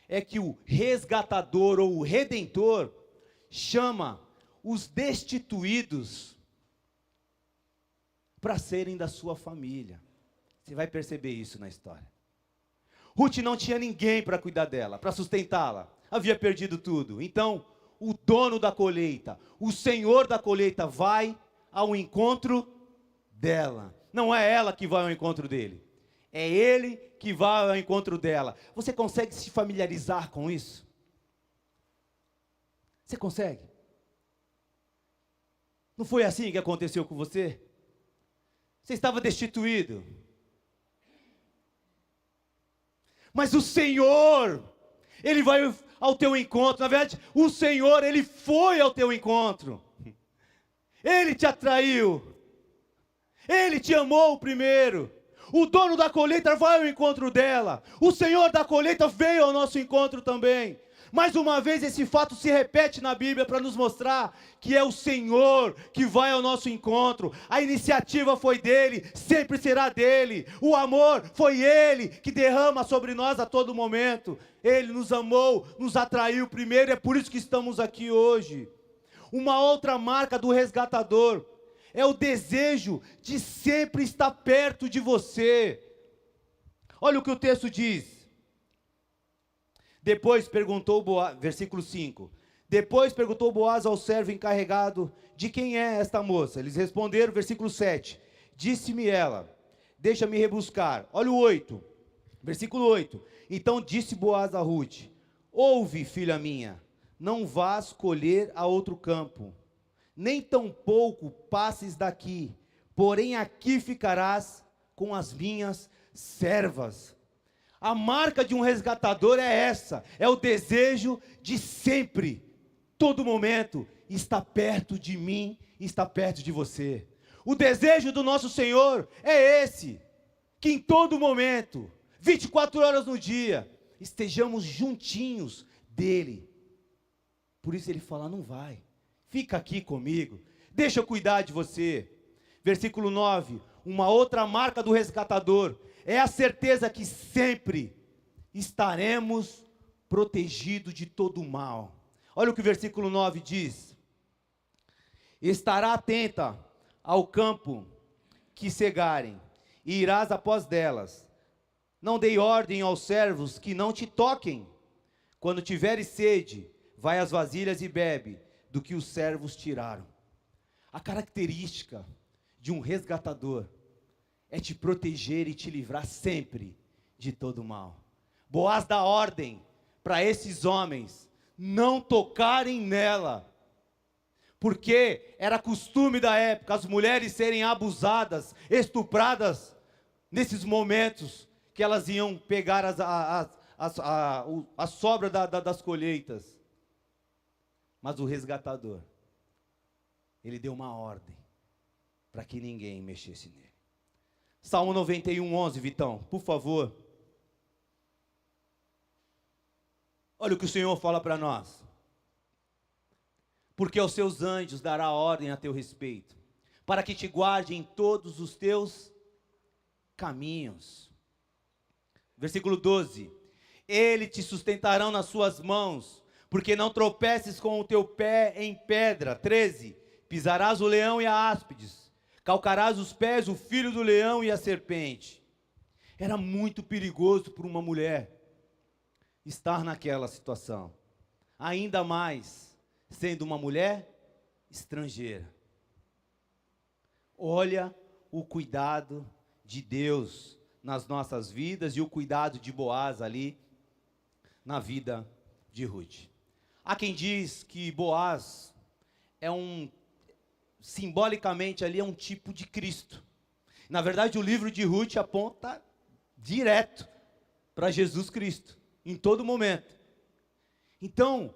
é que o resgatador ou o redentor chama os destituídos para serem da sua família. Você vai perceber isso na história. Ruth não tinha ninguém para cuidar dela, para sustentá-la. Havia perdido tudo. Então, o dono da colheita, o senhor da colheita vai ao encontro dela. Não é ela que vai ao encontro dele. É ele que vai ao encontro dela. Você consegue se familiarizar com isso? Você consegue? Não foi assim que aconteceu com você? Você estava destituído. Mas o Senhor, Ele vai ao teu encontro. Na verdade, o Senhor, Ele foi ao teu encontro. Ele te atraiu. Ele te amou primeiro. O dono da colheita vai ao encontro dela. O Senhor da colheita veio ao nosso encontro também. Mais uma vez esse fato se repete na Bíblia para nos mostrar que é o Senhor que vai ao nosso encontro. A iniciativa foi dele, sempre será dele. O amor foi ele que derrama sobre nós a todo momento. Ele nos amou, nos atraiu primeiro, é por isso que estamos aqui hoje. Uma outra marca do resgatador é o desejo de sempre estar perto de você. Olha o que o texto diz. Depois perguntou Boaz, versículo 5. Depois perguntou Boaz ao servo encarregado: de quem é esta moça? Eles responderam, versículo 7. Disse-me ela: deixa-me rebuscar. Olha o 8, versículo 8. Então disse Boaz a Ruth: ouve, filha minha, não vás colher a outro campo, nem tampouco passes daqui, porém aqui ficarás com as minhas servas. A marca de um resgatador é essa, é o desejo de sempre, todo momento, estar perto de mim, estar perto de você. O desejo do nosso Senhor é esse, que em todo momento, 24 horas no dia, estejamos juntinhos dEle. Por isso Ele fala: não vai, fica aqui comigo, deixa eu cuidar de você. Versículo 9, uma outra marca do resgatador é a certeza que sempre estaremos protegidos de todo o mal. Olha o que o versículo 9 diz: estará atenta ao campo que cegarem, e irás após delas. Não dei ordem aos servos que não te toquem. Quando tiveres sede, vai às vasilhas e bebe do que os servos tiraram. A característica de um resgatador é te proteger e te livrar sempre de todo mal. Boaz dá ordem para esses homens não tocarem nela, porque era costume da época as mulheres serem abusadas, estupradas, nesses momentos que elas iam pegar a sobra das colheitas. Mas o resgatador, ele deu uma ordem para que ninguém mexesse nele. Salmo 91, 11, Vitão, por favor. Olha o que o Senhor fala para nós. Porque aos seus anjos dará ordem a teu respeito, para que te guarde em todos os teus caminhos. Versículo 12. Ele te sustentarão nas suas mãos, porque não tropeces com o teu pé em pedra. 13. Pisarás o leão e a áspides. Calcarás os pés o filho do leão e a serpente. Era muito perigoso para uma mulher estar naquela situação. Ainda mais sendo uma mulher estrangeira. Olha o cuidado de Deus nas nossas vidas e o cuidado de Boaz ali na vida de Ruth. Há quem diz que Boaz simbolicamente ali é um tipo de Cristo. Na verdade, o livro de Ruth aponta direto para Jesus Cristo, em todo momento. Então,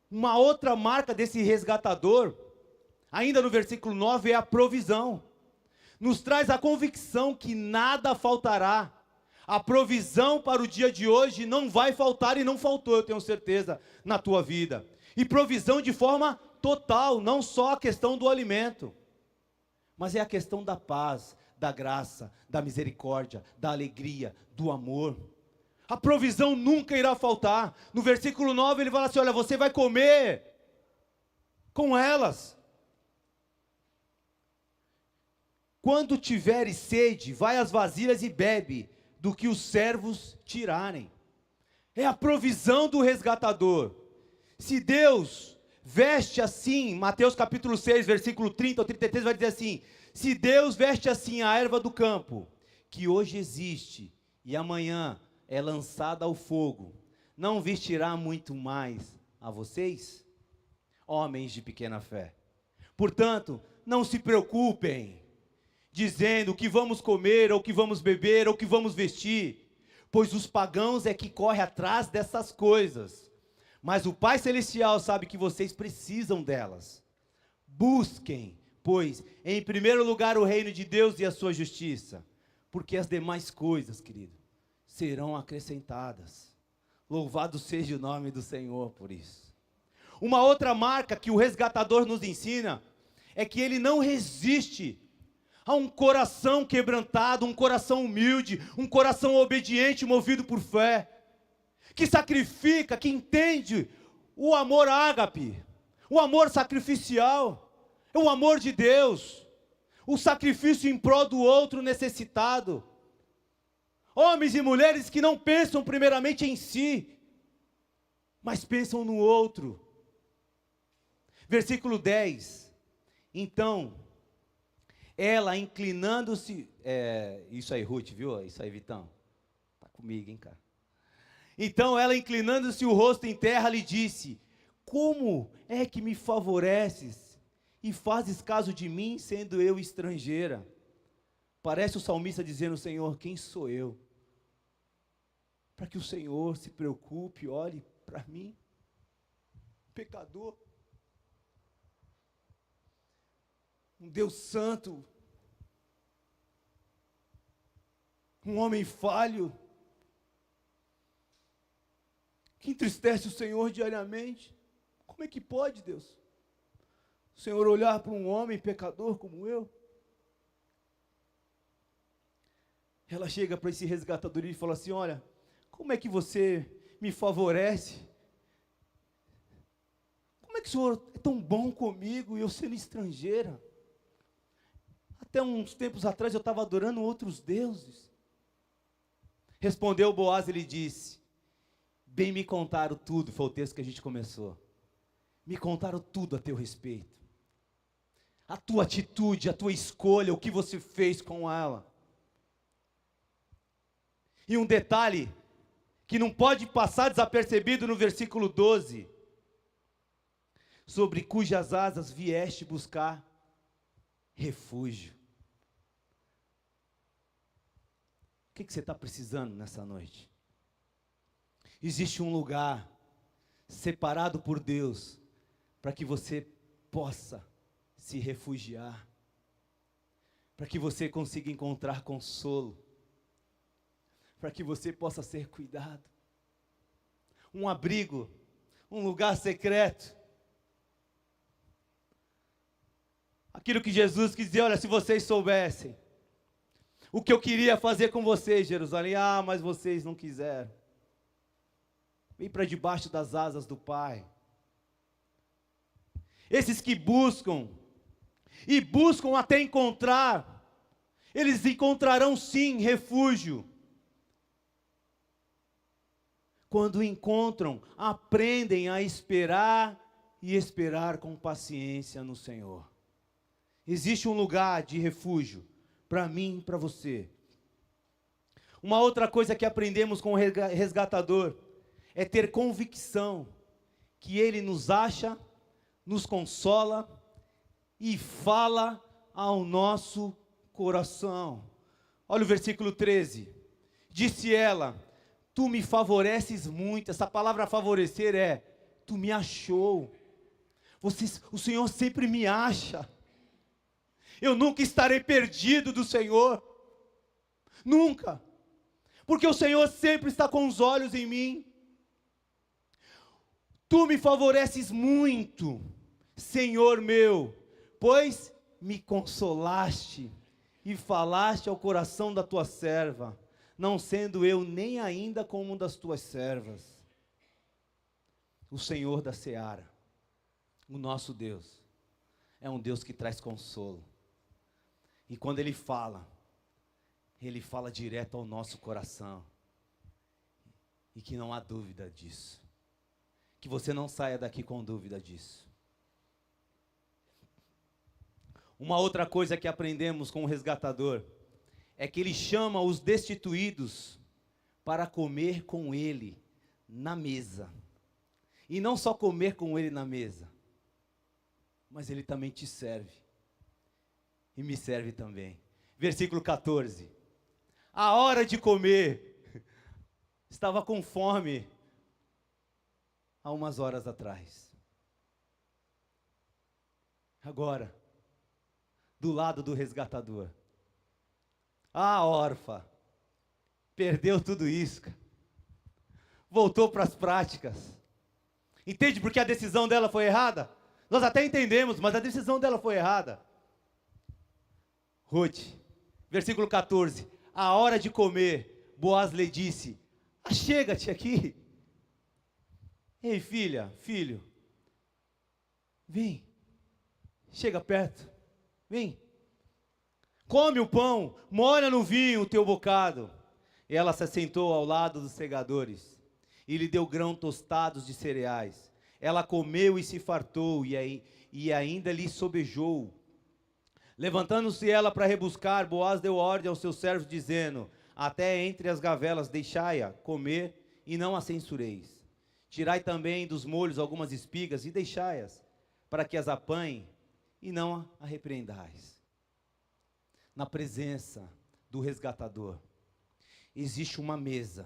uma outra marca desse resgatador, ainda no versículo 9, é a provisão. Nos traz a convicção que nada faltará. A provisão para o dia de hoje não vai faltar e não faltou, eu tenho certeza, na tua vida. E provisão de forma total, não só a questão do alimento, mas é a questão da paz, da graça, da misericórdia, da alegria, do amor. A provisão nunca irá faltar. No versículo 9 ele fala assim, olha, você vai comer com elas. Quando tiveres sede, vai às vasilhas e bebe do que os servos tirarem. É a provisão do resgatador. Se Deus veste assim, Mateus capítulo 6, versículo 30 ou 33 vai dizer assim, se Deus veste assim a erva do campo, que hoje existe e amanhã é lançada ao fogo, não vestirá muito mais a vocês, homens de pequena fé? Portanto, não se preocupem, dizendo o que vamos comer, ou o que vamos beber, ou o que vamos vestir, pois os pagãos é que correm atrás dessas coisas, mas o Pai Celestial sabe que vocês precisam delas. Busquem, pois, em primeiro lugar o reino de Deus e a sua justiça, porque as demais coisas, querido, serão acrescentadas. Louvado seja o nome do Senhor por isso. Uma outra marca que o resgatador nos ensina, é que ele não resiste a um coração quebrantado, um coração humilde, um coração obediente, movido por fé, que sacrifica, que entende o amor ágape, o amor sacrificial, é o amor de Deus, o sacrifício em prol do outro necessitado. Homens e mulheres que não pensam primeiramente em si, mas pensam no outro. Versículo 10, então, ela inclinando-se, isso aí Ruth, viu? Isso aí Vitão, tá comigo, hein, cara. Então ela inclinando-se o rosto em terra lhe disse, como é que me favoreces e fazes caso de mim, sendo eu estrangeira? Parece o salmista dizendo, Senhor, quem sou eu? Para que o Senhor se preocupe, olhe para mim, pecador. Um Deus santo, um homem falho, que entristece o Senhor diariamente. Como é que pode, Deus? O Senhor olhar para um homem pecador como eu? Ela chega para esse resgatador e fala assim, olha, como é que você me favorece? Como é que o Senhor é tão bom comigo e eu sendo estrangeira? Até uns tempos atrás eu estava adorando outros deuses. Respondeu Boaz e lhe disse, bem me contaram tudo, foi o texto que a gente começou. Me contaram tudo a teu respeito. A tua atitude, a tua escolha, o que você fez com ela. E um detalhe que não pode passar desapercebido no versículo 12. Sobre cujas asas vieste buscar refúgio. O que você está precisando nessa noite? Existe um lugar separado por Deus para que você possa se refugiar, para que você consiga encontrar consolo, para que você possa ser cuidado. Um abrigo, um lugar secreto. Aquilo que Jesus quis dizer, olha, se vocês soubessem o que eu queria fazer com vocês, Jerusalém, mas vocês não quiseram. Vem para debaixo das asas do Pai. Esses que buscam, e buscam até encontrar, eles encontrarão sim refúgio. Quando encontram, aprendem a esperar e esperar com paciência no Senhor. Existe um lugar de refúgio para mim e para você. Uma outra coisa que aprendemos com o resgatador é ter convicção que Ele nos acha, nos consola e fala ao nosso coração. Olha o versículo 13. Disse ela: tu me favoreces muito. Essa palavra favorecer é: tu me achou. O Senhor sempre me acha. Eu nunca estarei perdido do Senhor. Nunca. Porque o Senhor sempre está com os olhos em mim. Tu me favoreces muito, Senhor meu, pois me consolaste e falaste ao coração da tua serva, não sendo eu nem ainda como uma das tuas servas. O Senhor da seara, o nosso Deus, é um Deus que traz consolo. E quando Ele fala direto ao nosso coração. E que não há dúvida disso. Que você não saia daqui com dúvida disso. Uma outra coisa que aprendemos com o resgatador é que ele chama os destituídos para comer com ele na mesa. E não só comer com ele na mesa, mas ele também te serve. E me serve também. Versículo 14. A hora de comer, estava com fome há umas horas atrás. Agora, do lado do resgatador, a órfã perdeu tudo isso, voltou para as práticas. Entende porque a decisão dela foi errada? Nós até entendemos, mas a decisão dela foi errada. Ruth, versículo 14. A hora de comer, Boaz lhe disse: achega-te aqui. Ei, filha, filho, vem, chega perto, vem. Come o pão, molha no vinho o teu bocado. E ela se assentou ao lado dos segadores, e lhe deu grão tostados de cereais. Ela comeu e se fartou, e ainda lhe sobejou. Levantando-se ela para rebuscar, Boaz deu ordem aos seus servos, dizendo: até entre as gavelas deixai-a comer, e não a censureis. Tirai também dos molhos algumas espigas, e deixai-as, para que as apanhe, e não a repreendais. Na presença do resgatador, existe uma mesa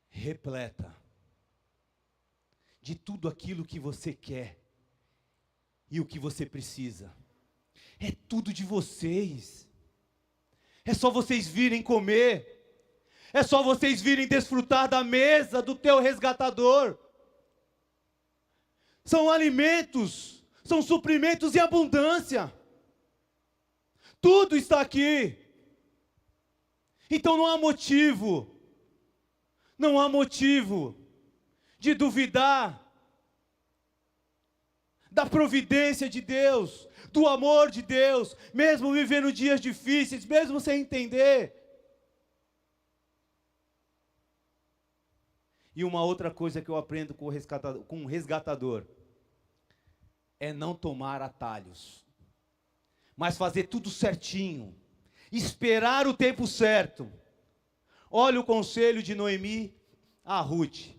repleta de tudo aquilo que você quer e o que você precisa. É tudo de vocês. É só vocês virem comer. É só vocês virem desfrutar da mesa do teu resgatador. São alimentos, são suprimentos em abundância. Tudo está aqui. Então não há motivo de duvidar da providência de Deus, do amor de Deus, mesmo vivendo dias difíceis, mesmo sem entender. E uma outra coisa que eu aprendo com o resgatador é não tomar atalhos, mas fazer tudo certinho, esperar o tempo certo. Olha o conselho de Noemi a Ruth.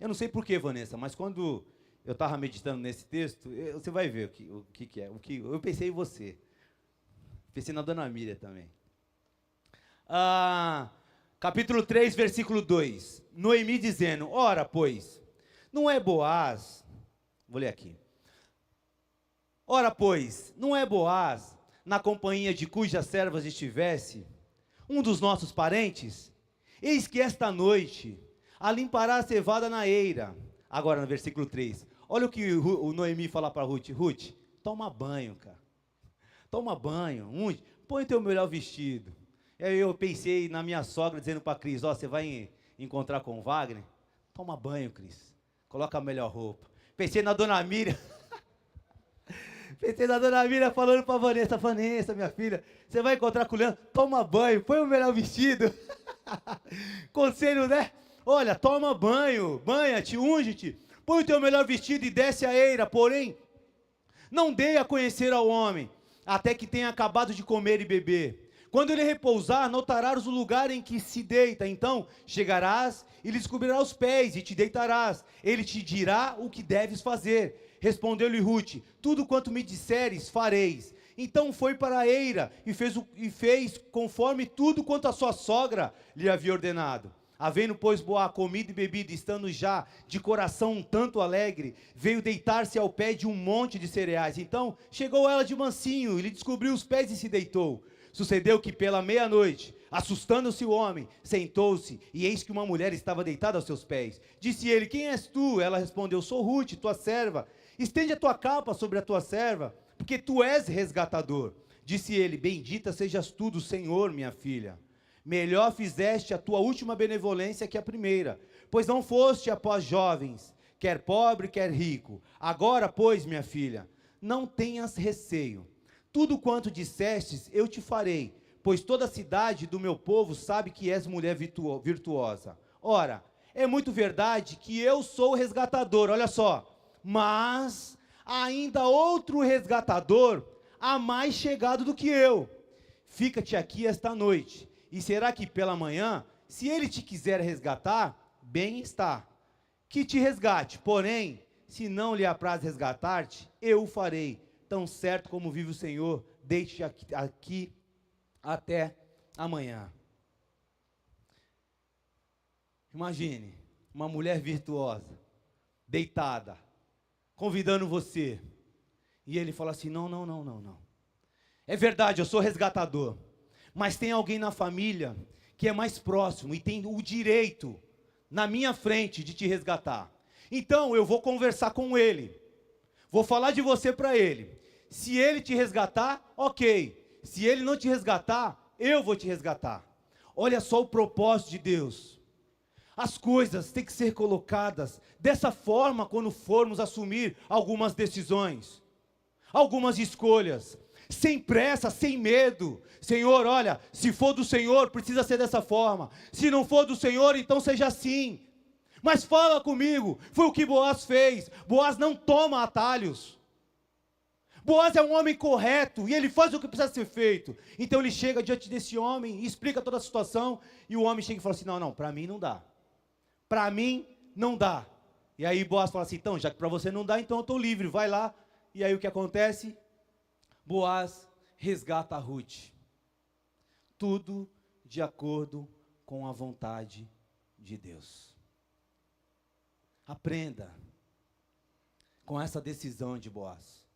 Eu não sei porquê, Vanessa, mas quando eu estava meditando nesse texto, você vai ver o que é. Eu pensei em você. Pensei na dona Miriam também. Capítulo 3, versículo 2. Noemi dizendo: ora, pois, não é Boaz. Vou ler aqui. Ora, pois, não é Boaz, na companhia de cujas servas estivesse, um dos nossos parentes? Eis que esta noite a limpará a cevada na eira. Agora no versículo 3. Olha o que o Noemi fala para Ruth. Ruth, toma banho, cara. Toma banho, põe teu melhor vestido. Aí eu pensei na minha sogra dizendo para Cris: você vai encontrar com o Wagner? Toma banho, Cris. Coloca a melhor roupa. Pensei na dona Miriam. Pensei na dona Miriam falando para Vanessa: Vanessa, minha filha, você vai encontrar com o Leandro? Toma banho, põe o melhor vestido. Conselho, né? Olha, toma banho, banha-te, unge-te, põe o teu melhor vestido e desce a eira, porém, não dê a conhecer ao homem, até que tenha acabado de comer e beber. Quando ele repousar, notarás o lugar em que se deita, então chegarás e lhe descobrirás os pés e te deitarás. Ele te dirá o que deves fazer. Respondeu-lhe Ruth: tudo quanto me disseres, fareis. Então foi para a eira e fez conforme tudo quanto a sua sogra lhe havia ordenado. Havendo, pois, Boaz comida e bebida, estando já de coração um tanto alegre, veio deitar-se ao pé de um monte de cereais. Então chegou ela de mansinho, e lhe descobriu os pés e se deitou. Sucedeu que pela meia-noite, assustando-se o homem, sentou-se, e eis que uma mulher estava deitada aos seus pés. Disse ele: quem és tu? Ela respondeu: sou Rute, tua serva. Estende a tua capa sobre a tua serva, porque tu és resgatador. Disse ele: bendita sejas tu do Senhor, minha filha. Melhor fizeste a tua última benevolência que a primeira, pois não foste após jovens, quer pobre, quer rico. Agora, pois, minha filha, não tenhas receio. Tudo quanto dissestes, eu te farei, pois toda a cidade do meu povo sabe que és mulher virtuosa. Ora, é muito verdade que eu sou o resgatador, olha só, mas ainda outro resgatador, há mais chegado do que eu. Fica-te aqui esta noite. E será que pela manhã, se ele te quiser resgatar, bem está, que te resgate. Porém, se não lhe apraz resgatar-te, eu o farei. Tão certo como vive o Senhor, deite aqui até amanhã. Imagine, uma mulher virtuosa, deitada, convidando você. E ele fala assim: não. É verdade, eu sou resgatador. Mas tem alguém na família que é mais próximo e tem o direito, na minha frente, de te resgatar. Então eu vou conversar com ele, vou falar de você para ele. Se ele te resgatar, ok. Se ele não te resgatar, eu vou te resgatar. Olha só o propósito de Deus. As coisas têm que ser colocadas dessa forma quando formos assumir algumas decisões, algumas escolhas. Sem pressa, sem medo. Senhor, olha, se for do Senhor, precisa ser dessa forma. Se não for do Senhor, então seja assim. Mas fala comigo, foi o que Boaz fez. Boaz não toma atalhos. Boaz é um homem correto, e ele faz o que precisa ser feito. Então ele chega diante desse homem, e explica toda a situação, e o homem chega e fala assim: não, para mim não dá. Para mim não dá. E aí Boaz fala assim: então, já que para você não dá, então eu estou livre, vai lá. E aí o que acontece? Boaz resgata a Rute. Tudo de acordo com a vontade de Deus. Aprenda com essa decisão de Boaz.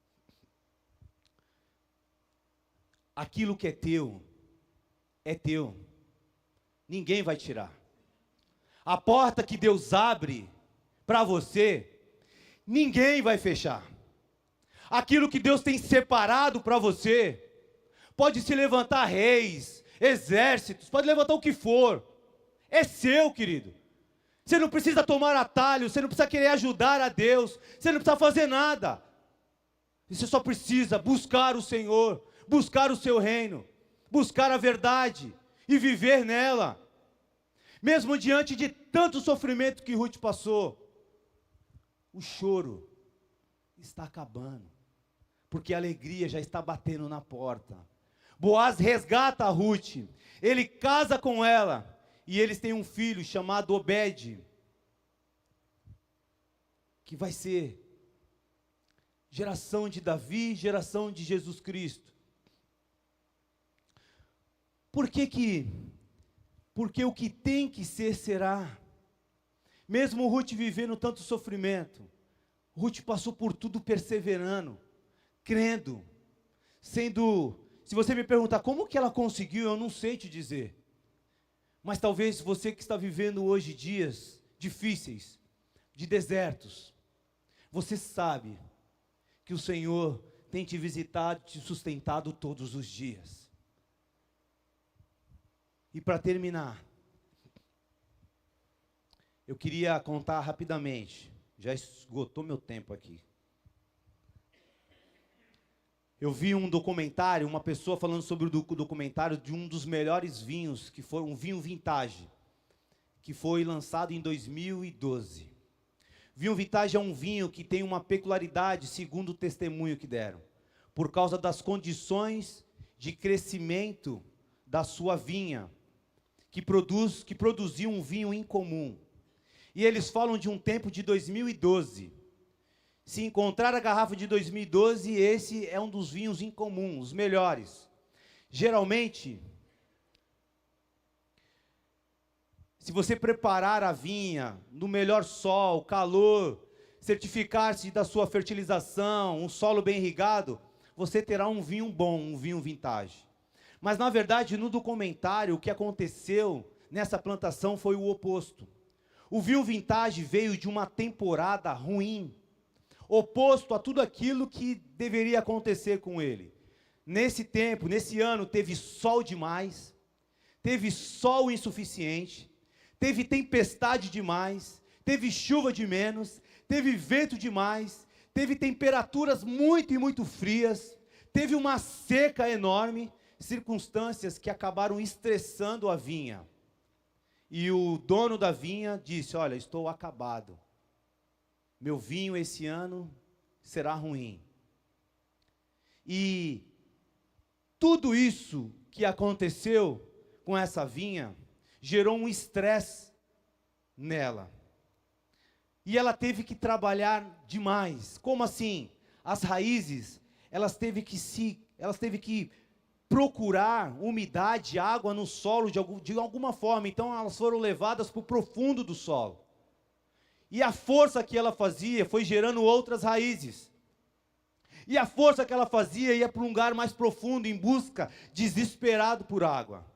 Aquilo que é teu. Ninguém vai tirar. A porta que Deus abre para você, ninguém vai fechar. Aquilo que Deus tem separado para você, pode se levantar reis, exércitos, pode levantar o que for, é seu, querido. Você não precisa tomar atalho, você não precisa querer ajudar a Deus, você não precisa fazer nada. Você só precisa buscar o Senhor, buscar o seu reino, buscar a verdade e viver nela. Mesmo diante de tanto sofrimento que Rute passou, o choro está acabando, porque a alegria já está batendo na porta. Boaz resgata a Rute, ele casa com ela, e eles têm um filho chamado Obed, que vai ser geração de Davi, geração de Jesus Cristo. Porque o que tem que ser, será. Mesmo Rute vivendo tanto sofrimento, Rute passou por tudo perseverando, crendo, se você me perguntar como que ela conseguiu, eu não sei te dizer. Mas talvez você que está vivendo hoje dias difíceis, de desertos, você sabe que o Senhor tem te visitado, te sustentado todos os dias. E para terminar, eu queria contar rapidamente, já esgotou meu tempo aqui. Eu vi um documentário, uma pessoa falando sobre o documentário de um dos melhores vinhos, que foi um vinho vintage, que foi lançado em 2012. Vinho vintage é um vinho que tem uma peculiaridade, segundo o testemunho que deram, por causa das condições de crescimento da sua vinha, que produziu um vinho incomum. E eles falam de um tempo de 2012. Se encontrar a garrafa de 2012, esse é um dos vinhos incomuns, os melhores. Geralmente, se você preparar a vinha no melhor sol, calor, certificar-se da sua fertilização, um solo bem irrigado, você terá um vinho bom, um vinho vintage. Mas, na verdade, no documentário, o que aconteceu nessa plantação foi o oposto. O vinho vintage veio de uma temporada ruim, oposto a tudo aquilo que deveria acontecer com ele. Nesse tempo, nesse ano, teve sol demais, teve sol insuficiente, teve tempestade demais, teve chuva de menos, teve vento demais, teve temperaturas muito e muito frias, teve uma seca enorme, circunstâncias que acabaram estressando a vinha. E o dono da vinha disse: olha, estou acabado. Meu vinho esse ano será ruim. E tudo isso que aconteceu com essa vinha gerou um estresse nela. E ela teve que trabalhar demais. Como assim? As raízes, elas teve que procurar umidade, água no solo de alguma forma. Então elas foram levadas para o profundo do solo. E a força que ela fazia foi gerando outras raízes. E a força que ela fazia ia para um lugar mais profundo, em busca, desesperado por água.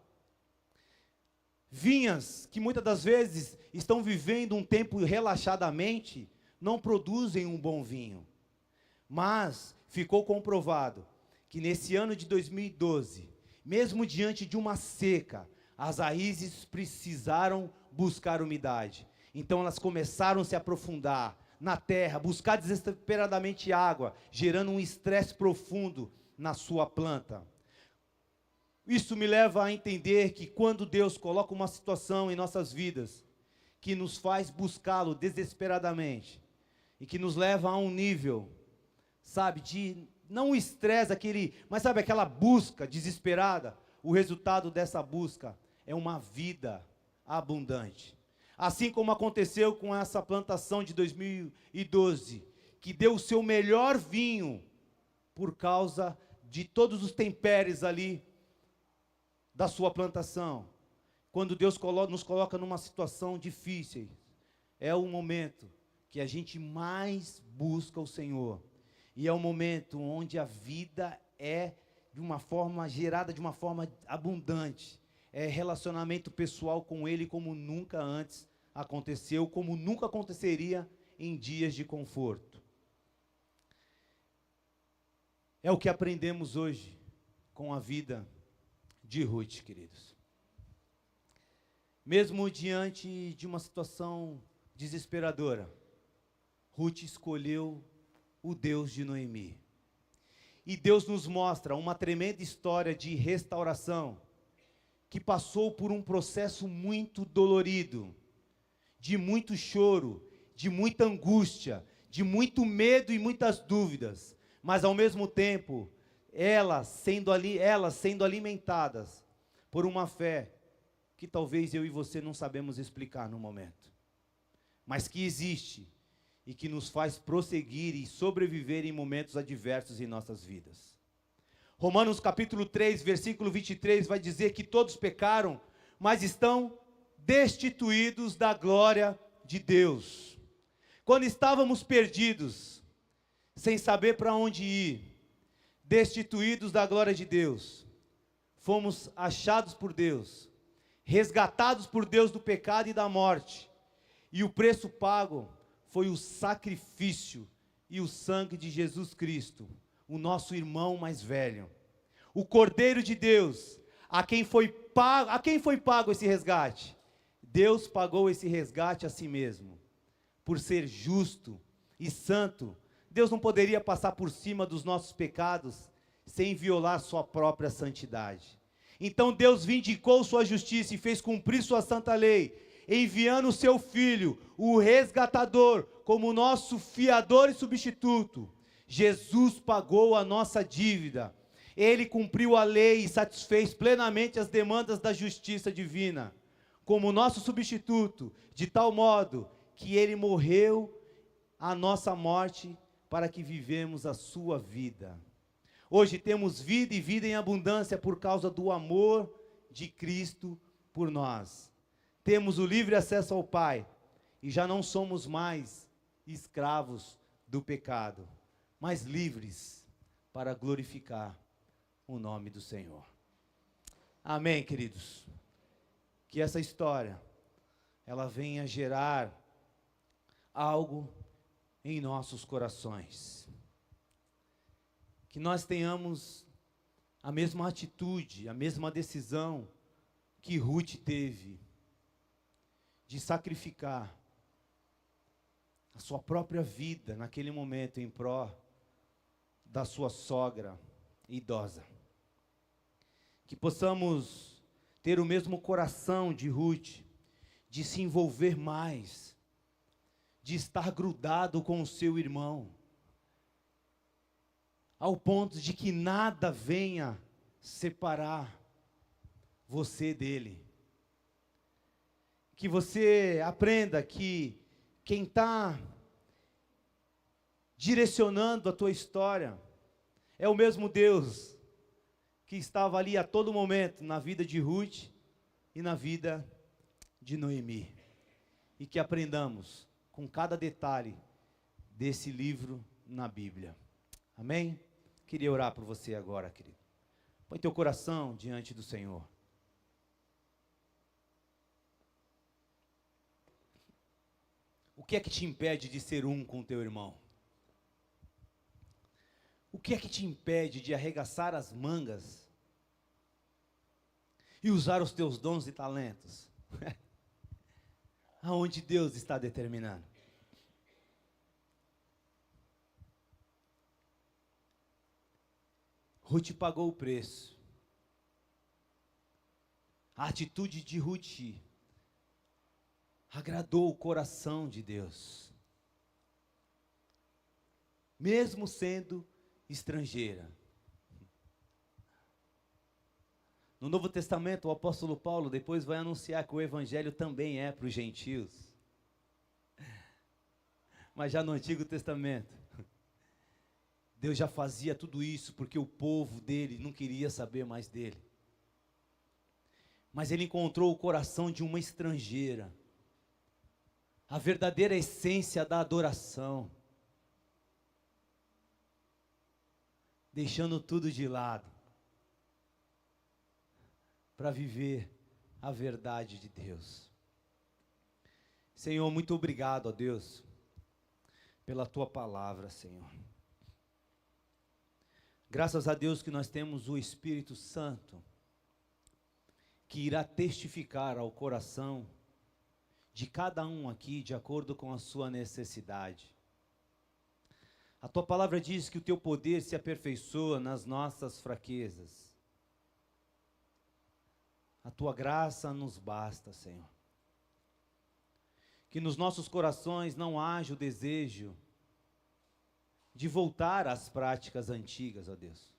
Vinhas que muitas das vezes estão vivendo um tempo relaxadamente, não produzem um bom vinho. Mas ficou comprovado que nesse ano de 2012, mesmo diante de uma seca, as raízes precisaram buscar umidade. Então elas começaram a se aprofundar na terra, buscar desesperadamente água, gerando um estresse profundo na sua planta. Isso me leva a entender que quando Deus coloca uma situação em nossas vidas, que nos faz buscá-lo desesperadamente, e que nos leva a um nível, sabe, de não o estresse mas sabe aquela busca desesperada, o resultado dessa busca é uma vida abundante. Assim como aconteceu com essa plantação de 2012, que deu o seu melhor vinho por causa de todos os temperes ali da sua plantação. Quando Deus nos coloca numa situação difícil, é o momento que a gente mais busca o Senhor. E é o momento onde a vida é gerada de uma forma abundante. É relacionamento pessoal com Ele como nunca antes aconteceu, como nunca aconteceria em dias de conforto. É o que aprendemos hoje com a vida de Ruth, queridos. Mesmo diante de uma situação desesperadora, Ruth escolheu o Deus de Noemi. E Deus nos mostra uma tremenda história de restauração, que passou por um processo muito dolorido, de muito choro, de muita angústia, de muito medo e muitas dúvidas, mas ao mesmo tempo, elas sendo alimentadas por uma fé que talvez eu e você não sabemos explicar no momento, mas que existe e que nos faz prosseguir e sobreviver em momentos adversos em nossas vidas. Romanos capítulo 3, versículo 23 vai dizer que todos pecaram, mas estão destituídos da glória de Deus. Quando estávamos perdidos, sem saber para onde ir, destituídos da glória de Deus, fomos achados por Deus, resgatados por Deus do pecado e da morte, e o preço pago foi o sacrifício e o sangue de Jesus Cristo, o nosso irmão mais velho, o Cordeiro de Deus, a quem foi pago esse resgate? Deus pagou esse resgate a si mesmo. Por ser justo e santo, Deus não poderia passar por cima dos nossos pecados sem violar sua própria santidade. Então Deus vindicou sua justiça e fez cumprir sua santa lei, enviando o seu Filho, o resgatador, como nosso fiador e substituto. Jesus pagou a nossa dívida. Ele cumpriu a lei e satisfez plenamente as demandas da justiça divina, como nosso substituto, de tal modo que ele morreu a nossa morte para que vivemos a sua vida. Hoje temos vida e vida em abundância por causa do amor de Cristo por nós. Temos o livre acesso ao Pai e já não somos mais escravos do pecado, mas livres para glorificar o nome do Senhor. Amém, queridos? Que essa história, ela venha gerar algo em nossos corações. Que nós tenhamos a mesma atitude, a mesma decisão que Ruth teve, de sacrificar a sua própria vida naquele momento em pró da sua sogra idosa. Que possamos ter o mesmo coração de Ruth, de se envolver mais, de estar grudado com o seu irmão, ao ponto de que nada venha separar você dele. Que você aprenda que quem está direcionando a tua história é o mesmo Deus que estava ali a todo momento na vida de Ruth e na vida de Noemi. E que aprendamos com cada detalhe desse livro na Bíblia. Amém? Queria orar por você agora, querido. Põe teu coração diante do Senhor. O que é que te impede de ser um com o teu irmão? O que é que te impede de arregaçar as mangas e usar os teus dons e talentos? Aonde Deus está determinando. Ruth pagou o preço. A atitude de Ruth agradou o coração de Deus. Mesmo sendo estrangeira. No Novo Testamento, o apóstolo Paulo depois vai anunciar que o evangelho também é para os gentios. Mas já no Antigo Testamento, Deus já fazia tudo isso porque o povo dele não queria saber mais dele. Mas ele encontrou o coração de uma estrangeira. A verdadeira essência da adoração. Deixando tudo de lado. Para viver a verdade de Deus. Senhor, muito obrigado, ó Deus, pela tua palavra, Senhor. Graças a Deus que nós temos o Espírito Santo, que irá testificar ao coração de cada um aqui, de acordo com a sua necessidade. A tua palavra diz que o teu poder se aperfeiçoa nas nossas fraquezas. A tua graça nos basta, Senhor. Que nos nossos corações não haja o desejo de voltar às práticas antigas, ó Deus.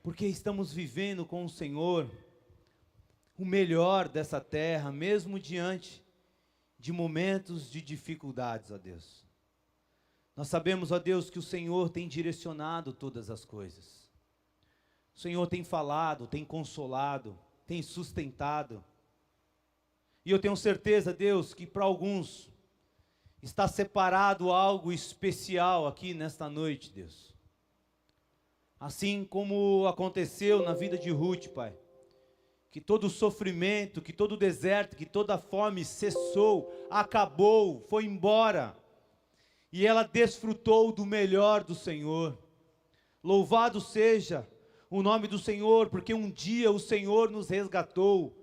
Porque estamos vivendo com o Senhor o melhor dessa terra, mesmo diante de momentos de dificuldades, ó Deus. Nós sabemos, ó Deus, que o Senhor tem direcionado todas as coisas. O Senhor tem falado, tem consolado, tem sustentado. E eu tenho certeza, Deus, que para alguns está separado algo especial aqui nesta noite, Deus. Assim como aconteceu na vida de Ruth, Pai. Que todo o sofrimento, que todo o deserto, que toda a fome cessou, acabou, foi embora. E ela desfrutou do melhor do Senhor. Louvado seja o nome do Senhor, porque um dia o Senhor nos resgatou.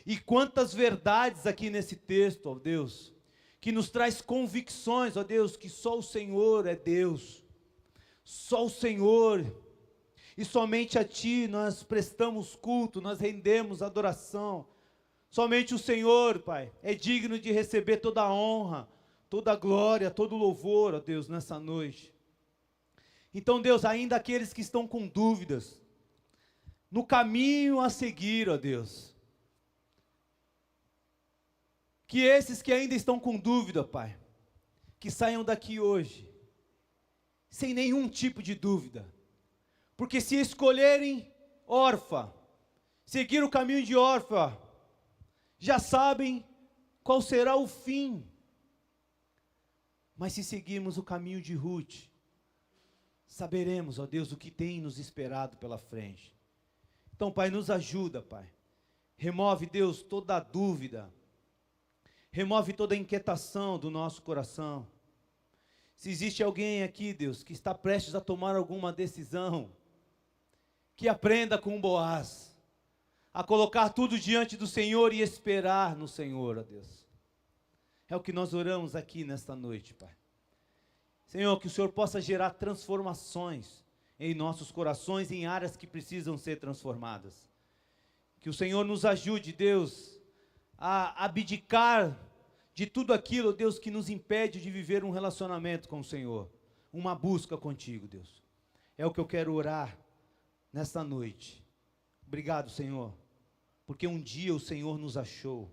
E quantas verdades aqui nesse texto, ó Deus, que nos traz convicções, ó Deus, que só o Senhor é Deus. Só o Senhor, e somente a Ti nós prestamos culto, nós rendemos adoração. Somente o Senhor, Pai, é digno de receber toda a honra, toda a glória, todo o louvor, ó Deus, nessa noite. Então, Deus, ainda aqueles que estão com dúvidas, no caminho a seguir, ó Deus, que esses que ainda estão com dúvida, Pai, que saiam daqui hoje, sem nenhum tipo de dúvida, porque se escolherem Orfa, seguir o caminho de Orfa, já sabem qual será o fim. Mas se seguirmos o caminho de Ruth, saberemos, ó Deus, o que tem nos esperado pela frente. Então, Pai, nos ajuda, Pai. Remove, Deus, toda a dúvida. Remove toda a inquietação do nosso coração. Se existe alguém aqui, Deus, que está prestes a tomar alguma decisão, que aprenda com Boaz, a colocar tudo diante do Senhor e esperar no Senhor, ó Deus. É o que nós oramos aqui nesta noite, Pai. Senhor, que o Senhor possa gerar transformações em nossos corações, em áreas que precisam ser transformadas. Que o Senhor nos ajude, Deus, a abdicar de tudo aquilo, Deus, que nos impede de viver um relacionamento com o Senhor, uma busca contigo, Deus. É o que eu quero orar nesta noite. Obrigado, Senhor, porque um dia o Senhor nos achou,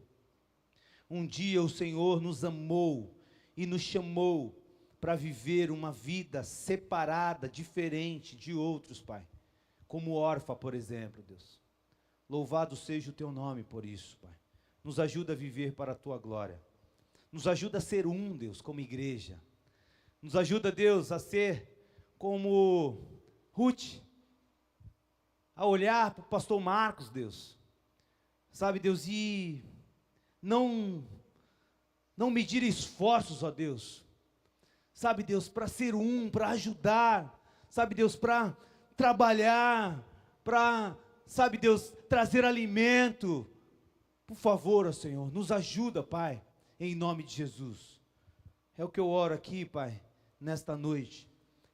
um dia o Senhor nos amou e nos chamou para viver uma vida separada, diferente de outros, Pai, como Orfa, por exemplo, Deus. Louvado seja o teu nome por isso, Pai. Nos ajuda a viver para a tua glória. Nos ajuda a ser um, Deus, como igreja. Nos ajuda, Deus, a ser como Ruth, a olhar para o pastor Marcos, Deus. Sabe, Deus, e não medir esforços, ó Deus. Sabe, Deus, para ser um, para ajudar. Sabe, Deus, para trabalhar, para, sabe, Deus, trazer alimento. Por favor, ó Senhor, nos ajuda, Pai, em nome de Jesus. É o que eu oro aqui, Pai, nesta noite,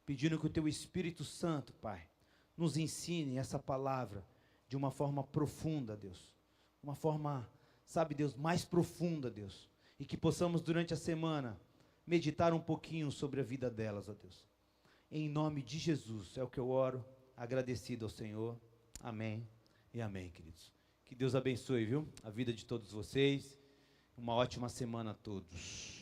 pedindo que o Teu Espírito Santo, Pai, nos ensine essa palavra de uma forma profunda, Deus. Uma forma, sabe, Deus, mais profunda, Deus. E que possamos, durante a semana, meditar um pouquinho sobre a vida delas, ó Deus. Em nome de Jesus, é o que eu oro, agradecido ao Senhor. Amém e amém, queridos. Que Deus abençoe, viu? A vida de todos vocês. Uma ótima semana a todos.